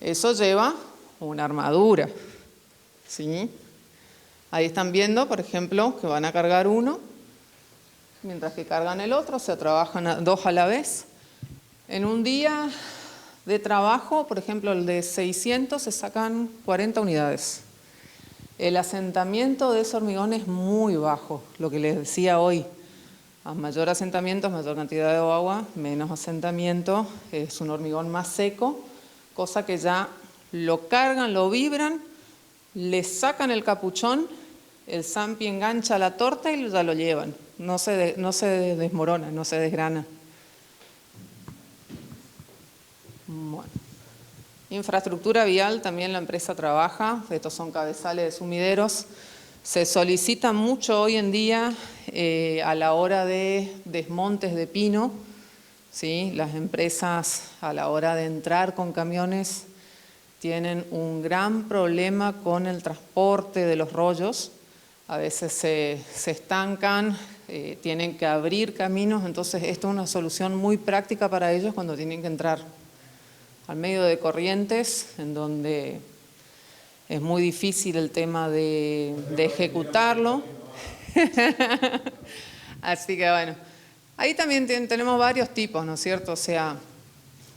Eso lleva una armadura, ¿sí? Ahí están viendo, por ejemplo, que van a cargar uno, mientras que cargan el otro, se trabajan 2 a la vez. En un día de trabajo, por ejemplo, el de 600, se sacan 40 unidades. El asentamiento de ese hormigón es muy bajo, lo que les decía hoy. A mayor asentamiento, mayor cantidad de agua, menos asentamiento, es un hormigón más seco, cosa que ya lo cargan, lo vibran, le sacan el capuchón, el zampi engancha la torta y ya lo llevan. No se desmorona, no se desgrana. Bueno. Infraestructura vial, también la empresa trabaja, estos son cabezales de sumideros. Se solicita mucho hoy en día a la hora de desmontes de pino, ¿sí? Las empresas a la hora de entrar con camiones tienen un gran problema con el transporte de los rollos. A veces se estancan, tienen que abrir caminos, entonces esto es una solución muy práctica para ellos cuando tienen que entrar al medio de corrientes, en donde es muy difícil el tema de ejecutarlo. Así que bueno, ahí también tenemos varios tipos, ¿no es cierto? O sea,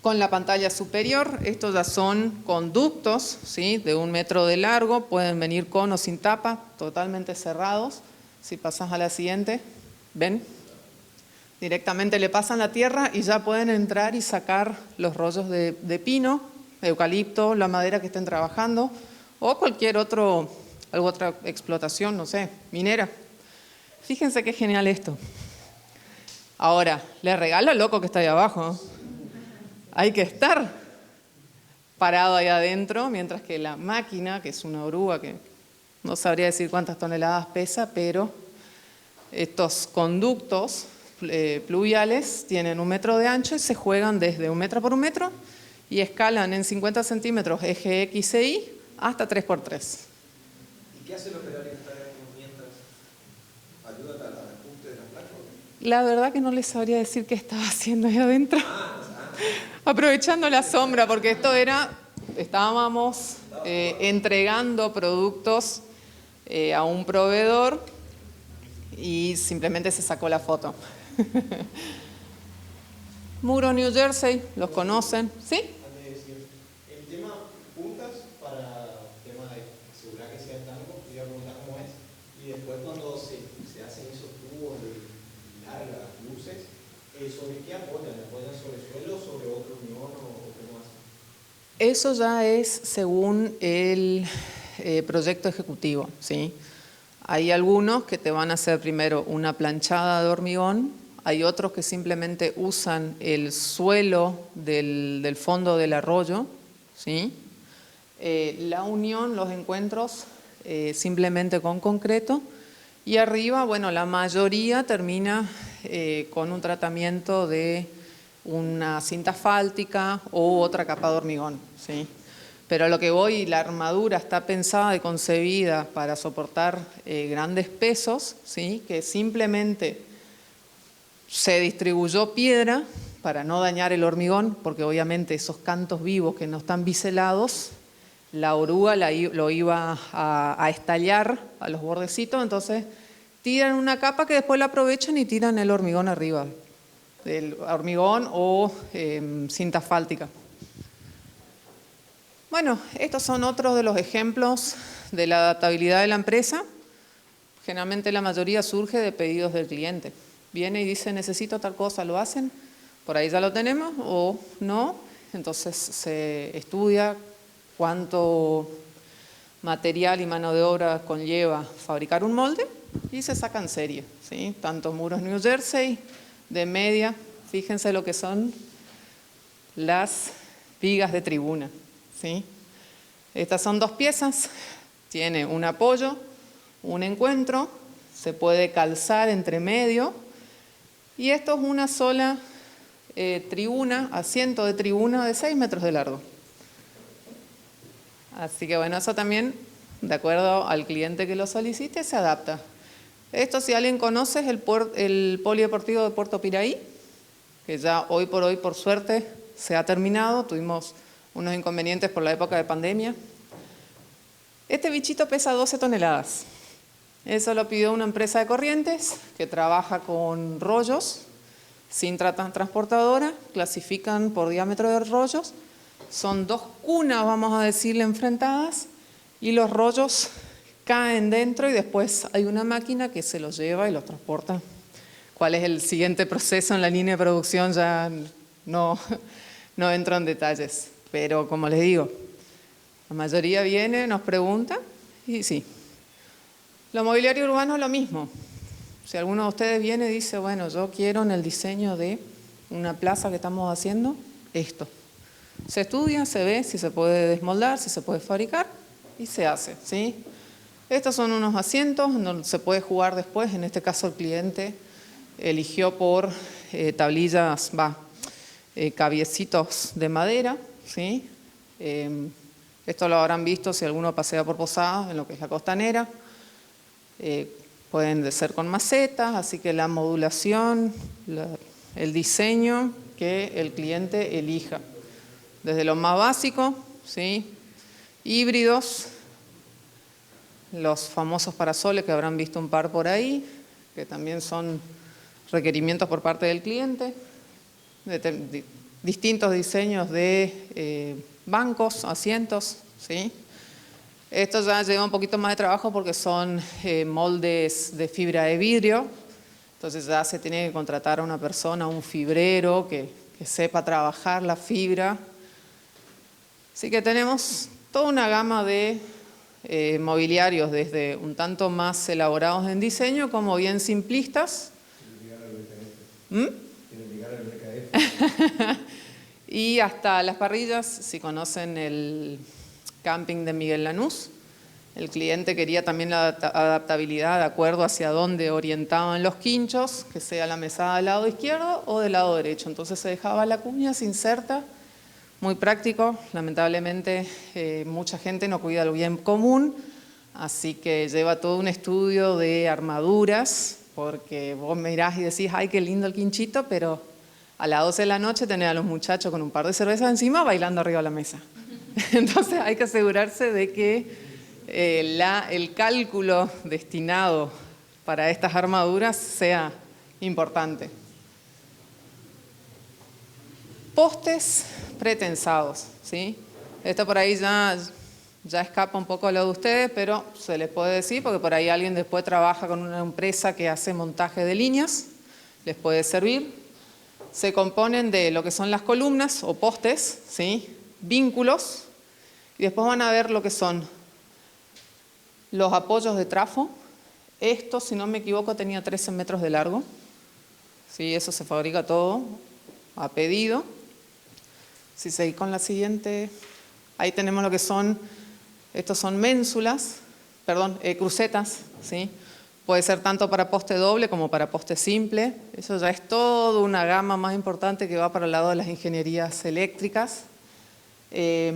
con la pantalla superior, estos ya son conductos, ¿sí? De 1 metro de largo, pueden venir con o sin tapa, totalmente cerrados. Si pasas a la siguiente, ¿ven? Directamente le pasan la tierra y ya pueden entrar y sacar los rollos de pino, eucalipto, la madera que estén trabajando, o cualquier otra explotación, no sé, minera. Fíjense qué genial esto. Ahora, le regalo al loco que está ahí abajo. Hay que estar parado ahí adentro, mientras que la máquina, que es una oruga que no sabría decir cuántas toneladas pesa, pero estos conductos pluviales tienen 1 metro de ancho y se juegan desde 1 metro por 1 metro y escalan en 50 centímetros eje X e Y hasta 3x3. ¿Y qué hace el operario que está ahí mientras? ¿Ayuda al ajuste de las placas? La verdad que no les sabría decir qué estaba haciendo ahí adentro. Aprovechando la sombra, porque estábamos entregando productos a un proveedor y simplemente se sacó la foto. Muro New Jersey, ¿los conocen? ¿Sí? El tema puntas para el tema de asegurar que sea estanco, te iba a preguntar cómo es. Y después cuando se hacen esos tubos de largas luces, ¿sobre qué apoyan? ¿Apoyan sobre suelo, sobre otro hormigón o cómo hacen? Eso ya es según el proyecto ejecutivo, ¿sí? Hay algunos que te van a hacer primero una planchada de hormigón, hay otros que simplemente usan el suelo del fondo del arroyo, ¿sí? La unión, los encuentros, simplemente con concreto, y arriba, bueno, la mayoría termina con un tratamiento de una cinta asfáltica o otra capa de hormigón, ¿sí? Pero a lo que voy, la armadura está pensada y concebida para soportar grandes pesos, ¿sí? Que simplemente se distribuyó piedra para no dañar el hormigón, porque obviamente esos cantos vivos que no están biselados, la oruga lo iba a estallar a los bordecitos, entonces tiran una capa que después la aprovechan y tiran el hormigón arriba, el hormigón o cinta asfáltica. Bueno, estos son otros de los ejemplos de la adaptabilidad de la empresa. Generalmente la mayoría surge de pedidos del cliente. Viene y dice, necesito tal cosa, ¿lo hacen? Por ahí ya lo tenemos o no. Entonces se estudia cuánto material y mano de obra conlleva fabricar un molde y se saca en serie, ¿sí? Tanto muros New Jersey, de media, fíjense lo que son las vigas de tribuna, ¿sí? Estas son 2 piezas, tiene un apoyo, un encuentro, se puede calzar entre medio y esto es una sola tribuna, asiento de tribuna de 6 metros de largo. Así que bueno, eso también, de acuerdo al cliente que lo solicite, se adapta. Esto, si alguien conoce, es el polideportivo de Puerto Piraí, que ya hoy por hoy, por suerte, se ha terminado. Tuvimos unos inconvenientes por la época de pandemia. Este bichito pesa 12 toneladas. Eso lo pidió una empresa de Corrientes que trabaja con rollos, sin transportadora, clasifican por diámetro de rollos. Son 2 cunas, vamos a decirle, enfrentadas, y los rollos caen dentro y después hay una máquina que se los lleva y los transporta. ¿Cuál es el siguiente proceso en la línea de producción? Ya no entro en detalles, pero como les digo, la mayoría viene, nos pregunta y sí. Lo mobiliario urbano es lo mismo. Si alguno de ustedes viene y dice, bueno, yo quiero en el diseño de una plaza que estamos haciendo, esto. Se estudia, se ve si se puede desmoldar, si se puede fabricar y se hace, ¿sí? Estos son unos asientos donde se puede jugar después. En este caso el cliente eligió por tablillas, cabiecitos de madera, ¿sí? Esto lo habrán visto si alguno pasea por Posadas, en lo que es la costanera. Pueden ser con macetas, así que la modulación, el diseño que el cliente elija. Desde lo más básico, ¿sí? Híbridos, los famosos parasoles que habrán visto un par por ahí, que también son requerimientos por parte del cliente, distintos diseños de bancos, asientos, ¿sí? Esto ya lleva un poquito más de trabajo porque son moldes de fibra de vidrio, entonces ya se tiene que contratar a una persona, un fibrero que sepa trabajar la fibra. Así que tenemos toda una gama de mobiliarios, desde un tanto más elaborados en diseño como bien simplistas. Y hasta las parrillas, si conocen el camping de Miguel Lanús, el cliente quería también la adaptabilidad de acuerdo hacia dónde orientaban los quinchos, que sea la mesada del lado izquierdo o del lado derecho. Entonces se dejaba la cuña, se inserta, muy práctico. Lamentablemente mucha gente no cuida el bien común, así que lleva todo un estudio de armaduras, porque vos mirás y decís, ay, qué lindo el quinchito, pero a las 12 de la noche tenés a los muchachos con un par de cervezas encima bailando arriba de la mesa. Entonces hay que asegurarse de que el cálculo destinado para estas armaduras sea importante. Postes pretensados, ¿sí? Esto por ahí ya escapa un poco a lo de ustedes, pero se les puede decir porque por ahí alguien después trabaja con una empresa que hace montaje de líneas, les puede servir. Se componen de lo que son las columnas o postes, ¿sí? Vínculos, y después van a ver lo que son los apoyos de trafo. Esto, si no me equivoco, tenía 13 metros de largo. Sí, eso se fabrica todo a pedido. Si seguís con la siguiente, ahí tenemos lo que son, estos son ménsulas, perdón, crucetas, ¿sí? Puede ser tanto para poste doble como para poste simple. Eso ya es toda una gama más importante que va para el lado de las ingenierías eléctricas.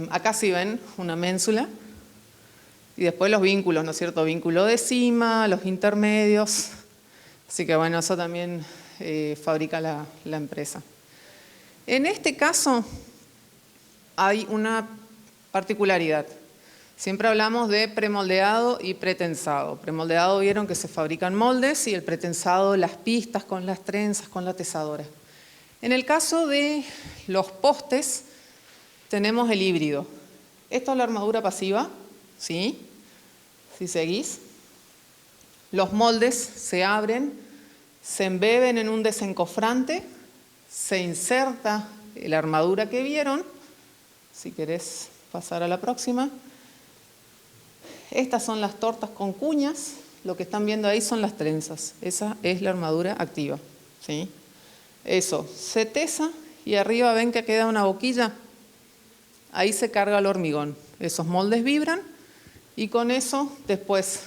Acá sí ven una ménsula. Y después los vínculos, ¿no es cierto? Vínculo de cima, los intermedios. Así que bueno, eso también fabrica la empresa. En este caso hay una particularidad. Siempre hablamos de premoldeado y pretensado. Premoldeado vieron que se fabrican moldes y el pretensado las pistas con las trenzas, con la tesadora. En el caso de los postes tenemos el híbrido. Esto es la armadura pasiva, ¿sí? Si seguís. Los moldes se abren, se embeben en un desencofrante, se inserta la armadura que vieron. Si querés pasar a la próxima. Estas son las tortas con cuñas, lo que están viendo ahí son las trenzas, esa es la armadura activa, ¿sí? Eso se tesa y arriba ven que queda una boquilla, ahí se carga el hormigón, esos moldes vibran y con eso después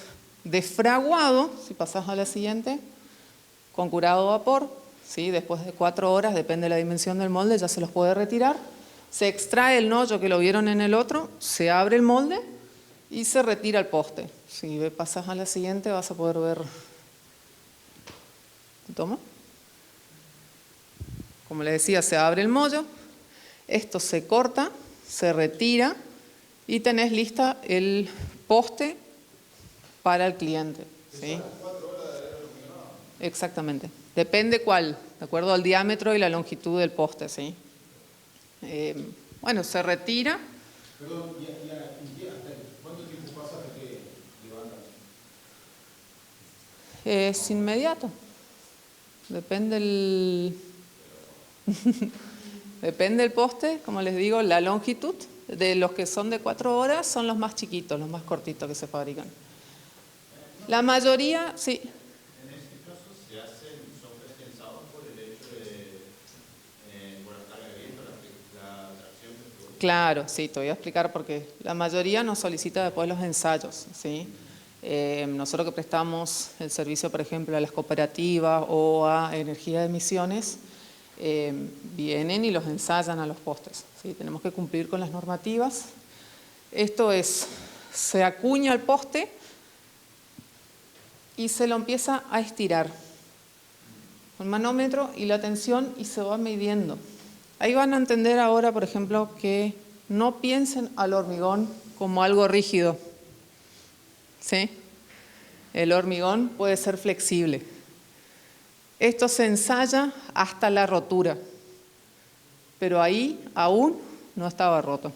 desfraguado, si pasás a la siguiente, con curado a vapor, ¿sí? Después de 4 horas, depende de la dimensión del molde, ya se los puede retirar, se extrae el hoyo que lo vieron en el otro, se abre el molde y se retira el poste. Si pasas a la siguiente vas a poder ver. Toma. Como les decía, se abre el mollo, esto se corta, se retira y tenés lista el poste para el cliente, ¿sí? Exactamente. Depende cuál, de acuerdo al diámetro y la longitud del poste, ¿sí? Bueno, se retira. Perdón, ¿cuánto tiempo pasa hasta que levantan? Es inmediato. Depende depende el poste, como les digo, la longitud. De los que son de 4 horas son los más chiquitos, los más cortitos que se fabrican. La mayoría, sí. En este caso son pretensados por el hecho de por la carga de viento, la tracción. Claro, sí, te voy a explicar por qué. La mayoría nos solicita después los ensayos, ¿sí? Nosotros que prestamos el servicio, por ejemplo, a las cooperativas o a energía de emisiones, vienen y los ensayan a los postes, ¿sí? Tenemos que cumplir con las normativas. Esto es, se acuña el poste y se lo empieza a estirar con manómetro y la tensión y se va midiendo. Ahí van a entender ahora, por ejemplo, que no piensen al hormigón como algo rígido, ¿sí? El hormigón puede ser flexible. Esto se ensaya hasta la rotura, pero ahí aún no estaba roto.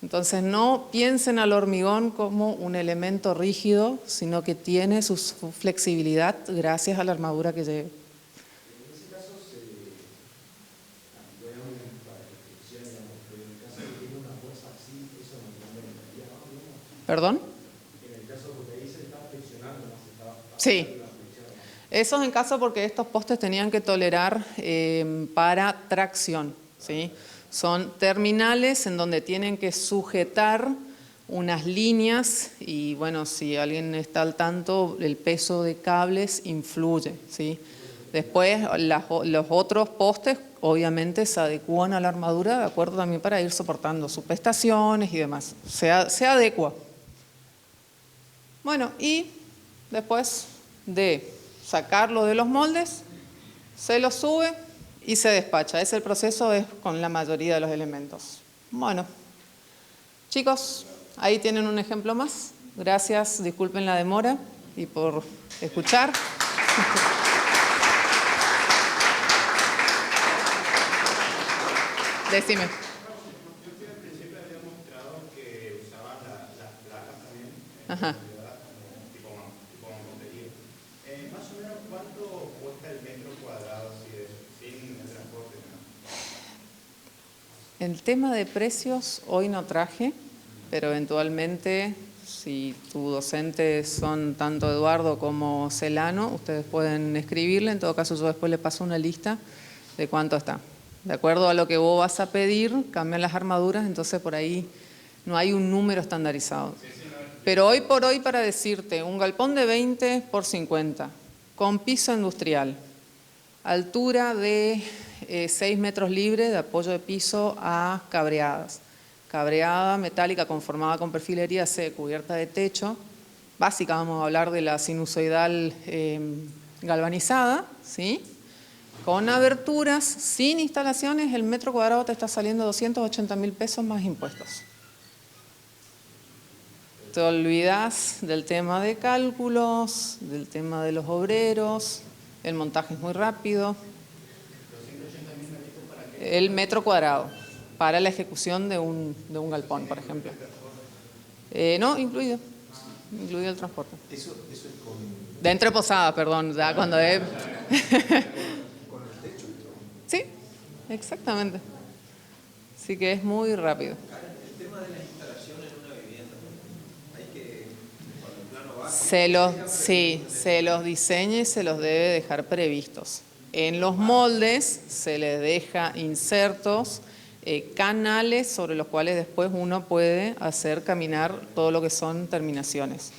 Entonces no piensen al hormigón como un elemento rígido, sino que tiene su flexibilidad gracias a la armadura que lleva. ¿Perdón? Sí. Eso es en caso porque estos postes tenían que tolerar para tracción, ¿sí? Son terminales en donde tienen que sujetar unas líneas y bueno, si alguien está al tanto, el peso de cables influye, ¿sí? Después los otros postes obviamente se adecúan a la armadura de acuerdo también para ir soportando subestaciones y demás. Se adecua. Bueno, y después de sacarlo de los moldes, se lo sube y se despacha. Ese proceso es con la mayoría de los elementos. Bueno, chicos, ahí tienen un ejemplo más. Gracias, disculpen la demora y por escuchar. Decime. Yo al principio había mostrado que usaban las placas también. Ajá. Tipo mampostería. Más o menos, ¿cuánto cuesta el metro cuadrado así de eso, sin el transporte? ¿No? El tema de precios hoy no traje, pero eventualmente, si tus docentes son tanto Eduardo como Celano, ustedes pueden escribirle. En todo caso, yo después le paso una lista de cuánto está. De acuerdo a lo que vos vas a pedir, cambian las armaduras, entonces por ahí no hay un número estandarizado. Pero hoy por hoy, para decirte, un galpón de 20 por 50, con piso industrial, altura de 6 metros libres de apoyo de piso a cabreadas. Cabreada metálica conformada con perfilería C, cubierta de techo. Básica, vamos a hablar de la sinusoidal galvanizada, ¿sí? Con aberturas, sin instalaciones, el metro cuadrado te está saliendo 280.000 pesos más impuestos. Te olvidas del tema de cálculos, del tema de los obreros, el montaje es muy rápido. El metro cuadrado, para la ejecución de un galpón, por ejemplo. No, incluido el transporte. Eso es con... Dentro de posada, perdón, ya cuando es... ¿Con el techo y todo? Sí, exactamente. Así que es muy rápido. El tema de la instalación en una vivienda, hay que, cuando el plano va... Se los diseña y se los debe dejar previstos. En los moldes se les deja insertos, canales sobre los cuales después uno puede hacer caminar todo lo que son terminaciones.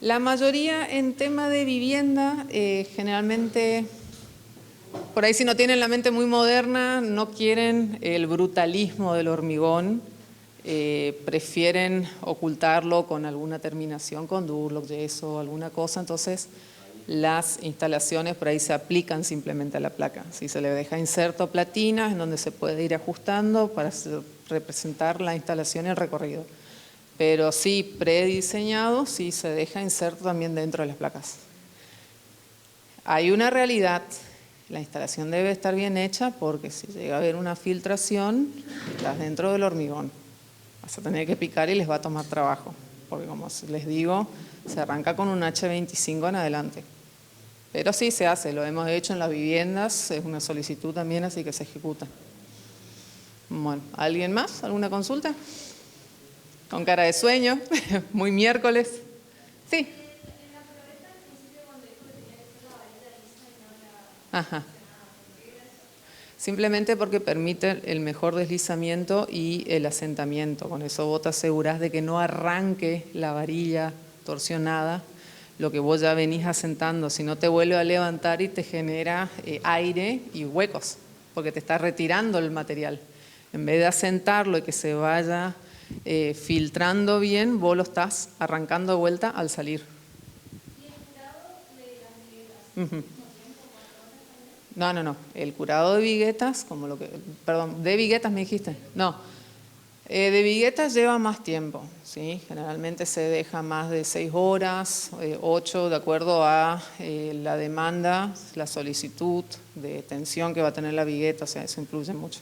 La mayoría en tema de vivienda, generalmente, por ahí si no tienen la mente muy moderna, no quieren el brutalismo del hormigón, prefieren ocultarlo con alguna terminación, con Durlock, yeso, alguna cosa, entonces las instalaciones por ahí se aplican simplemente a la placa. Si se le deja inserto platinas en donde se puede ir ajustando para representar la instalación y el recorrido. Pero sí, prediseñado, sí se deja inserto también dentro de las placas. Hay una realidad, la instalación debe estar bien hecha porque si llega a haber una filtración, estás dentro del hormigón. Vas a tener que picar y les va a tomar trabajo, porque como les digo, se arranca con un H25 en adelante. Pero sí se hace, lo hemos hecho en las viviendas, es una solicitud también, así que se ejecuta. Bueno, ¿alguien más? ¿Alguna consulta? Con cara de sueño, muy miércoles. Sí. Ajá. Simplemente porque permite el mejor deslizamiento y el asentamiento. Con eso vos te asegurás de que no arranque la varilla torsionada, lo que vos ya venís asentando, si no te vuelve a levantar y te genera aire y huecos, porque te está retirando el material. En vez de asentarlo y que se vaya filtrando bien, vos lo estás arrancando de vuelta al salir. ¿Y el curado de las viguetas? No. El curado de viguetas, como lo que, perdón, de viguetas me dijiste. No. De viguetas lleva más tiempo, ¿sí? Generalmente se deja más de 6 horas, 8, de acuerdo a la demanda, la solicitud de tensión que va a tener la vigueta, o sea, eso influye mucho.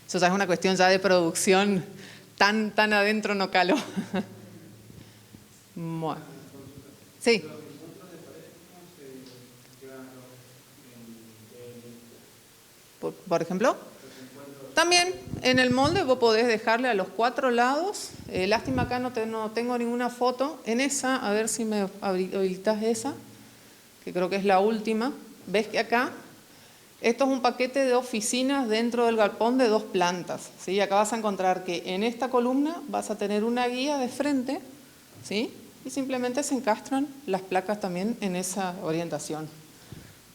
Eso ya es una cuestión ya de producción, tan adentro no caló. Bueno. Sí. Por ejemplo, también en el molde vos podés dejarle a los 4 lados, lástima acá no tengo ninguna foto, en esa, a ver si me habilitas esa, que creo que es la última, ves que acá, esto es un paquete de oficinas dentro del galpón de 2 plantas, ¿sí? Acá vas a encontrar que en esta columna vas a tener una guía de frente, ¿sí? Y simplemente se encastran las placas también en esa orientación.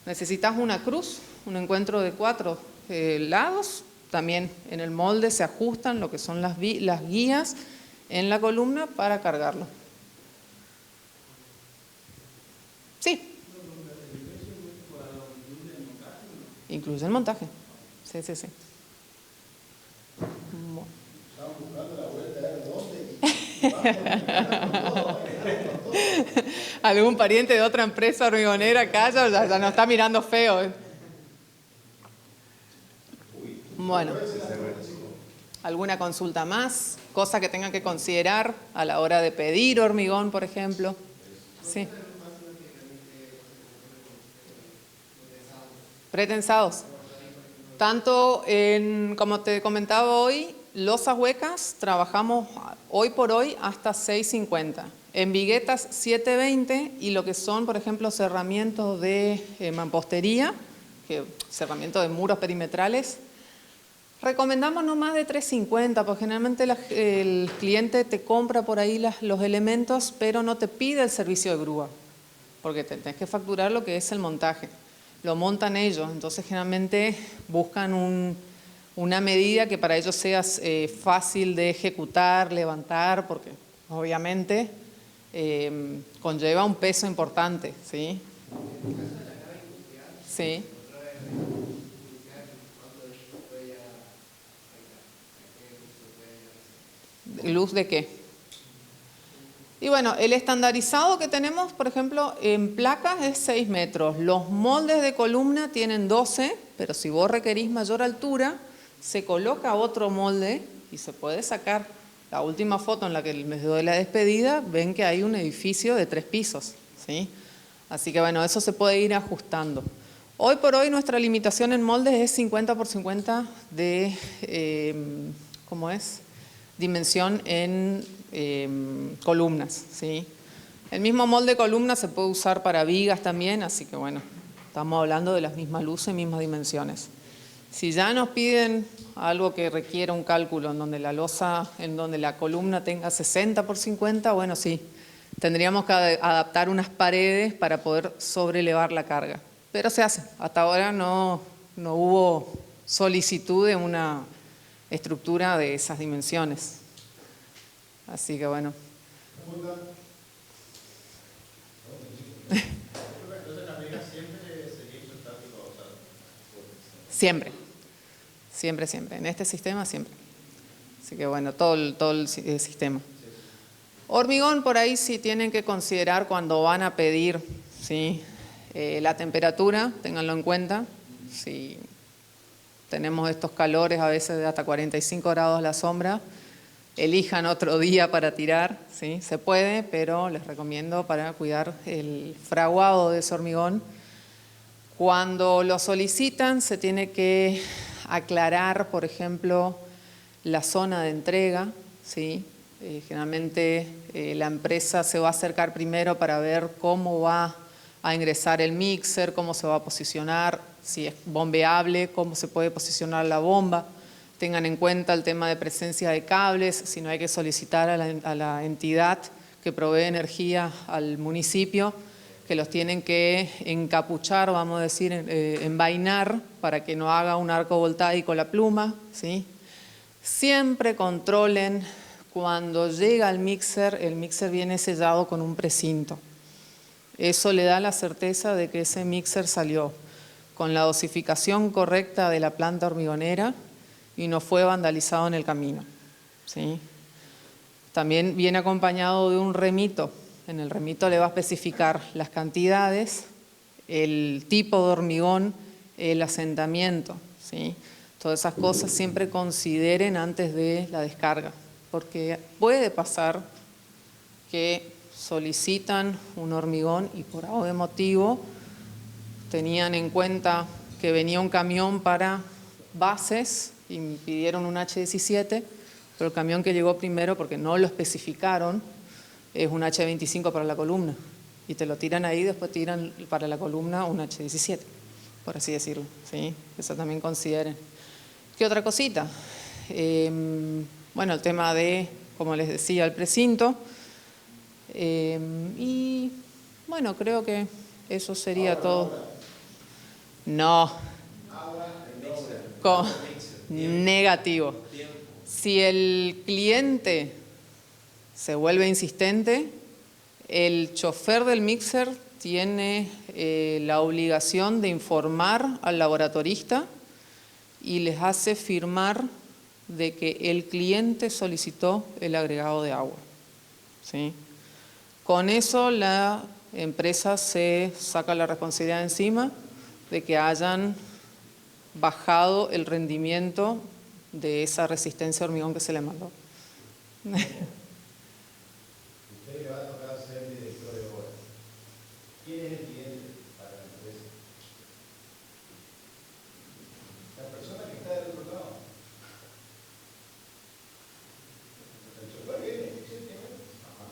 Necesitas una cruz, un encuentro de 4 lados, también en el molde se ajustan lo que son las guías en la columna para cargarlo. Sí. Incluye el montaje. Sí. Bueno. Estaban buscando la vuelta de dónde. Algún pariente de otra empresa hormigonera acá ya nos está mirando feo. Bueno, ¿alguna consulta más? Cosa que tengan que considerar a la hora de pedir hormigón, por ejemplo. Sí. Pretensados. Tanto como te comentaba hoy, losas huecas trabajamos hoy por hoy hasta 6.50. En viguetas 7.20 y lo que son, por ejemplo, cerramientos de mampostería, cerramientos de muros perimetrales, recomendamos no más de 3.50, porque generalmente el cliente te compra por ahí los elementos, pero no te pide el servicio de grúa, porque tenés que facturar lo que es el montaje. Lo montan ellos, entonces generalmente buscan una medida que para ellos sea fácil de ejecutar, levantar, porque obviamente conlleva un peso importante, ¿sí? Sí. ¿Luz de qué? Y bueno, el estandarizado que tenemos, por ejemplo, en placas es 6 metros. Los moldes de columna tienen 12, pero si vos requerís mayor altura, se coloca otro molde y se puede sacar. La última foto en la que les doy la despedida, ven que hay un edificio de 3 pisos, ¿sí? Así que bueno, eso se puede ir ajustando. Hoy por hoy nuestra limitación en moldes es 50 por 50 de, ¿cómo es? Dimensión en columnas, ¿sí? El mismo molde de columna se puede usar para vigas también, así que bueno, estamos hablando de las mismas luces, mismas dimensiones. Si ya nos piden algo que requiera un cálculo en donde la losa, en donde la columna tenga 60 por 50, bueno, sí, tendríamos que adaptar unas paredes para poder sobrelevar la carga. Pero se hace. Hasta ahora no hubo solicitud de una estructura de esas dimensiones. Así que bueno. Entonces la viga siempre sería isostático, o sea, Siempre. Siempre. En este sistema siempre. Así que bueno, todo el sistema. Hormigón por ahí sí tienen que considerar cuando van a pedir, ¿sí? La temperatura, ténganlo en cuenta. Si tenemos estos calores a veces de hasta 45 grados a la sombra, elijan otro día para tirar, ¿sí? Se puede, pero les recomiendo para cuidar el fraguado de ese hormigón. Cuando lo solicitan se tiene que aclarar, por ejemplo, la zona de entrega, ¿sí? Generalmente la empresa se va a acercar primero para ver cómo va a ingresar el mixer, cómo se va a posicionar, si es bombeable, cómo se puede posicionar la bomba. Tengan en cuenta el tema de presencia de cables, si no hay que solicitar a la entidad que provee energía al municipio, que los tienen que encapuchar, vamos a decir, envainar para que no haga un arco voltaico la pluma, ¿sí? Siempre controlen cuando llega el mixer viene sellado con un precinto. Eso le da la certeza de que ese mixer salió con la dosificación correcta de la planta hormigonera y no fue vandalizado en el camino, ¿sí? También viene acompañado de un remito. En el remito le va a especificar las cantidades, el tipo de hormigón, el asentamiento, ¿sí? Todas esas cosas siempre consideren antes de la descarga, porque puede pasar que solicitan un hormigón y por algún motivo tenían en cuenta que venía un camión para bases y pidieron un H17, pero el camión que llegó primero, porque no lo especificaron, es un H25 para la columna. Y te lo tiran ahí, después tiran para la columna un H17, por así decirlo, ¿sí? Eso también consideren. ¿Qué otra cosita? Bueno, el tema de, como les decía, el precinto. Y bueno, creo que eso sería todo. No. Negativo. Si el cliente se vuelve insistente, el chofer del mixer tiene la obligación de informar al laboratorista y les hace firmar de que el cliente solicitó el agregado de agua, ¿sí? Con eso la empresa se saca la responsabilidad encima de que hayan bajado el rendimiento de esa resistencia de hormigón que se le mandó. Usted le va a tocar ser director de obra. ¿Quién es el cliente para la empresa? La persona que está del otro lado. El chofer viene, ajá.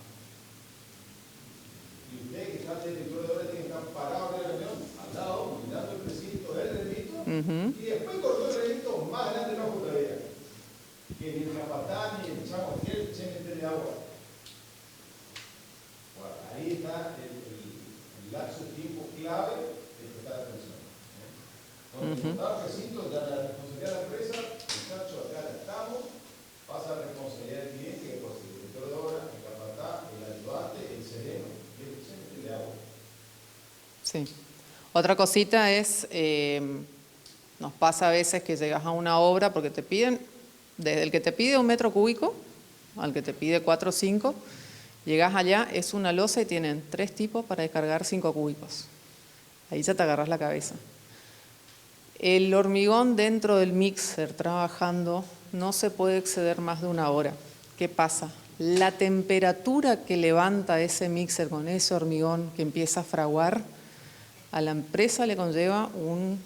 Y usted que está de director de obra tiene que estar parado en el avión, al lado, mirando el precinto del remito, y después cortó el remito más grande no todavía. Que ni el capatán ni el chavo que se meten de agua. Bueno, ahí está el lapso de tiempo clave de prestar atención. Cuando está el recinto, ya la responsabilidad de la empresa, muchachos, acá estamos, pasa la responsabilidad del cliente, que por el director de obra, el capatán, el ayudante, el sereno, que se meten de agua. Sí. Otra cosita es, nos pasa a veces que llegas a una obra porque te piden, desde el que te pide 1 metro cúbico al que te pide 4 o 5, llegas allá, es una losa y tienen 3 tipos para descargar 5 cúbicos. Ahí ya te agarras la cabeza. El hormigón dentro del mixer trabajando no se puede exceder más de 1 hora. ¿Qué pasa? La temperatura que levanta ese mixer con ese hormigón que empieza a fraguar, a la empresa le conlleva un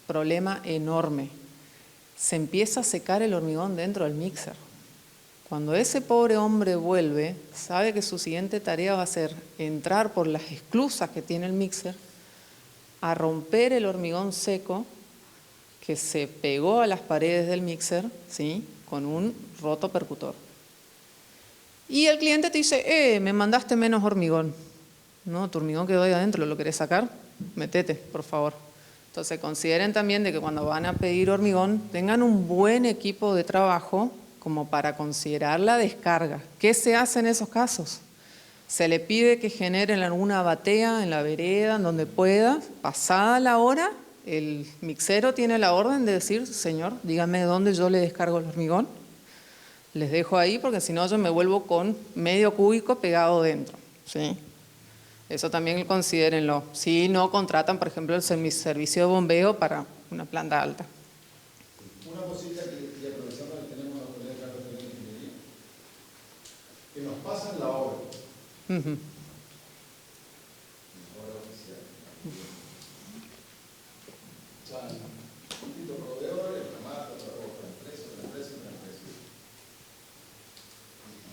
problema enorme. Se empieza a secar el hormigón dentro del mixer. Cuando ese pobre hombre vuelve, sabe que su siguiente tarea va a ser entrar por las esclusas que tiene el mixer, a romper el hormigón seco que se pegó a las paredes del mixer, ¿sí?, con un roto percutor. Y el cliente te dice, me mandaste menos hormigón. No, tu hormigón quedó ahí adentro, ¿lo querés sacar? Metete, por favor. Entonces consideren también de que cuando van a pedir hormigón tengan un buen equipo de trabajo como para considerar la descarga. ¿Qué se hace en esos casos? Se le pide que generen alguna batea en la vereda, en donde pueda. Pasada la hora, el mixero tiene la orden de decir, señor, dígame dónde yo le descargo el hormigón. Les dejo ahí porque si no yo me vuelvo con medio cúbico pegado dentro, ¿sí? Eso también considérenlo. Si no contratan, por ejemplo, el servicio de bombeo para una planta alta. Una cosita que aprovechando que tenemos a la colega Carlos de Ingeniería, que nos pasan la obra. La obra oficial. Son distintos proveedores, la marca, otra empresa, otra empresa, otra empresa.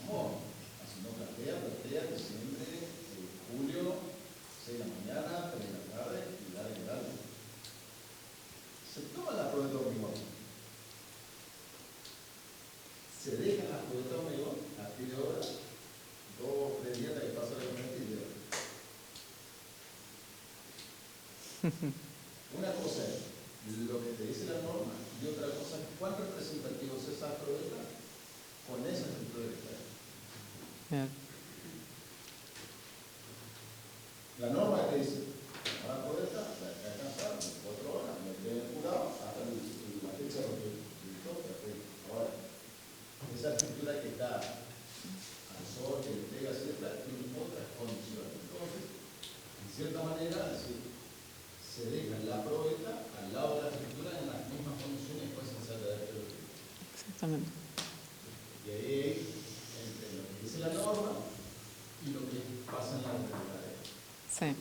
No, así no plantea diciembre, julio, 6 de la mañana, 3 de la tarde y dale. Se toma la prueba de hormigón. Se deja la prueba de hormigón a pie de hora, 2 o 3 días que pasa la comida. Una cosa es lo que te dice la norma y otra cosa es cuán representativo es esa prueba con esa estructura de cristal. La norma te dice, para la prueba hay que alcanzar 4 horas, meter el curado hasta la fecha de ahora, esa estructura que Exactamente. Y ahí, entre lo que dice la norma y lo que pasa en la realidad. Sí.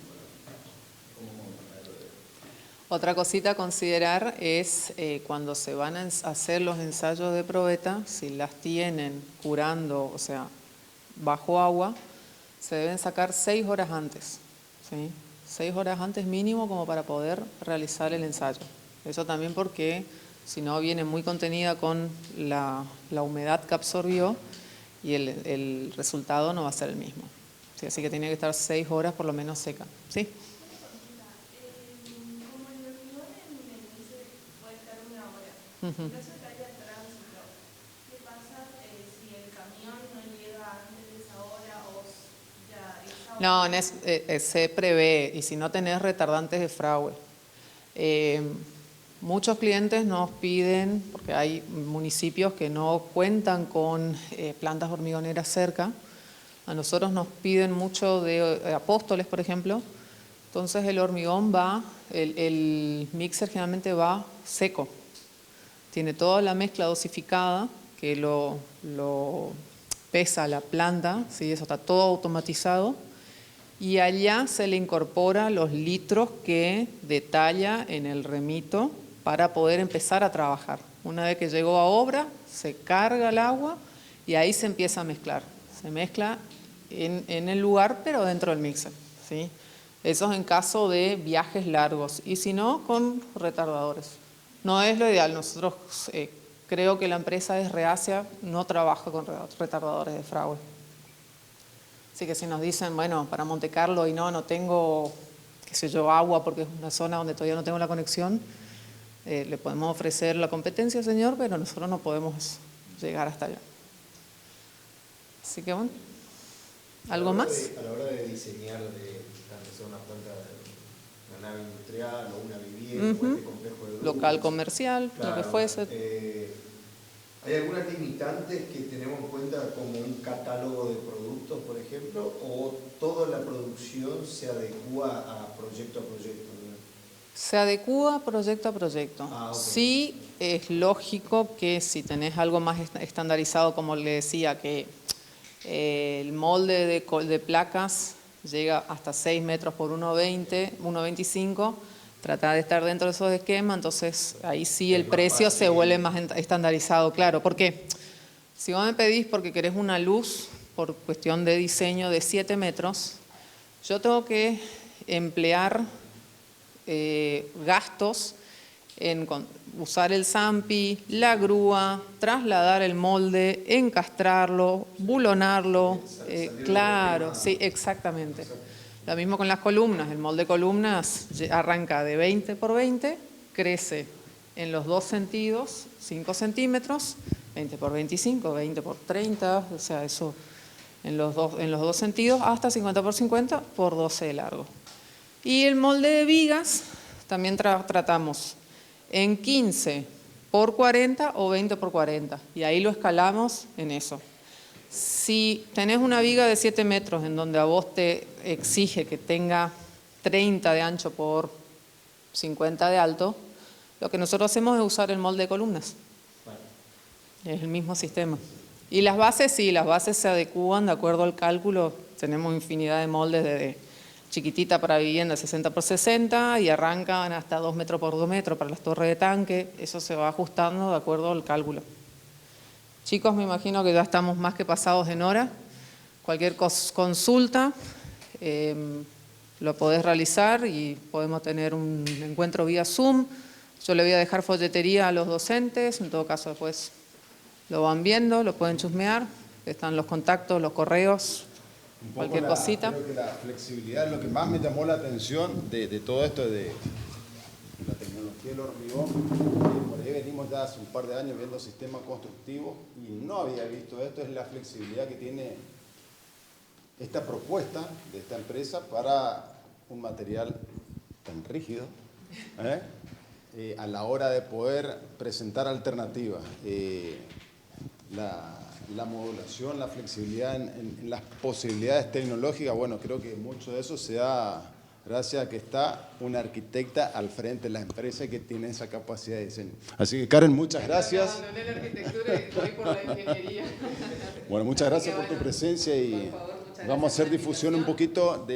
¿Cómo montarlo? Otra cosita a considerar es cuando se van a hacer los ensayos de probeta, si las tienen curando, o sea, bajo agua, se deben sacar 6 horas antes, ¿sí? 6 horas antes mínimo como para poder realizar el ensayo. Eso también porque si no viene muy contenida con la humedad que absorbió y el resultado no va a ser el mismo. ¿Sí? Así que tiene que estar 6 horas por lo menos seca. ¿Sí? Como el hormigón en el dice puede estar 1 hora, Ujú. en caso de que haya tránsito, ¿qué pasa si el camión no llega antes de esa hora o ya esa No, hora? se prevé, y si no tenés retardantes de fraude. Muchos clientes nos piden, porque hay municipios que no cuentan con plantas hormigoneras cerca, a nosotros nos piden mucho de Apóstoles, por ejemplo, entonces el hormigón va, el mixer generalmente va seco, tiene toda la mezcla dosificada, que lo pesa la planta, ¿sí? Eso está todo automatizado, y allá se le incorpora los litros que detalla en el remito para poder empezar a trabajar. Una vez que llegó a obra, se carga el agua y ahí se empieza a mezclar. Se mezcla en el lugar, pero dentro del mixer, ¿sí? Eso es en caso de viajes largos, y si no, con retardadores. No es lo ideal. Nosotros creo que la empresa es reacia, no trabaja con retardadores de fraude. Así que si nos dicen, bueno, para Monte Carlo y no tengo, qué sé yo, agua porque es una zona donde todavía no tengo la conexión, le podemos ofrecer la competencia, señor, pero nosotros no podemos llegar hasta allá. Así que bueno, ¿algo más? A la hora de diseñar, tanto sea una planta, una nave industrial o una vivienda o este complejo de grupos, Local comercial, lo que claro, fuese. ¿hay algunas limitantes que tenemos en cuenta como un catálogo de productos, por ejemplo, o toda la producción se adecúa a proyecto? Se adecúa proyecto a proyecto. Ah, ok. Sí, es lógico que si tenés algo más estandarizado, como le decía, que el molde de placas llega hasta 6 metros por 1,20, 1,25, trata de estar dentro de esos esquemas, entonces ahí sí el Es más precio se fácil. vuelve más estandarizado, claro. Porque si vos me pedís porque querés una luz, por cuestión de diseño, de 7 metros, yo tengo que emplear gastos en usar el zampi, la grúa, trasladar el molde, encastrarlo, bulonarlo, claro, sí, exactamente. Lo mismo con las columnas, el molde de columnas arranca de 20 por 20, crece en los dos sentidos, 5 centímetros, 20 por 25, 20 por 30, o sea, eso en los dos sentidos, hasta 50 por 50 por 12 de largo. Y el molde de vigas también tratamos en 15 por 40 o 20 por 40. Y ahí lo escalamos en eso. Si tenés una viga de 7 metros en donde a vos te exige que tenga 30 de ancho por 50 de alto, lo que nosotros hacemos es usar el molde de columnas. Es el mismo sistema. Y las bases, sí, las bases se adecúan de acuerdo al cálculo. Tenemos infinidad de moldes de chiquitita para vivienda 60 por 60 y arrancan hasta 2 metros por 2 metros para las torres de tanque. Eso se va ajustando de acuerdo al cálculo. Chicos, me imagino que ya estamos más que pasados en hora. Cualquier consulta lo podés realizar y podemos tener un encuentro vía Zoom. Yo le voy a dejar folletería a los docentes, en todo caso después lo van viendo, lo pueden chusmear, están los contactos, los correos, cualquier cosita. Creo que la flexibilidad es lo que más me llamó la atención de todo esto de la tecnología del hormigón. Por ahí venimos ya hace un par de años viendo sistemas constructivos y no había visto esto, es la flexibilidad que tiene esta propuesta de esta empresa para un material tan rígido, a la hora de poder presentar alternativas. La modulación, la flexibilidad en las posibilidades tecnológicas, bueno, creo que mucho de eso se ha gracias a que está una arquitecta al frente de la empresa que tiene esa capacidad de diseño. Así que Karen, muchas gracias. Abandoné la arquitectura y voy por la ingeniería. Bueno, muchas gracias por tu presencia y por favor, muchas vamos a gracias hacer por la difusión un invitación. poquito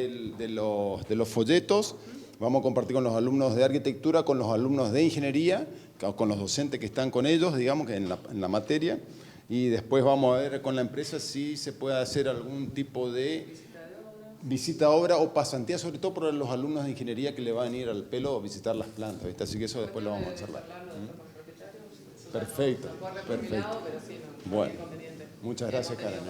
de los folletos. Vamos a compartir con los alumnos de arquitectura, con los alumnos de ingeniería, con los docentes que están con ellos, digamos, que en la materia. Y después vamos a ver con la empresa si se puede hacer algún tipo de visita a obra o pasantía, sobre todo para los alumnos de ingeniería que le van a ir al pelo a visitar las plantas, ¿viste? Así que eso después lo vamos a charlar. Perfecto, perfecto. Bueno, muchas gracias, Karen.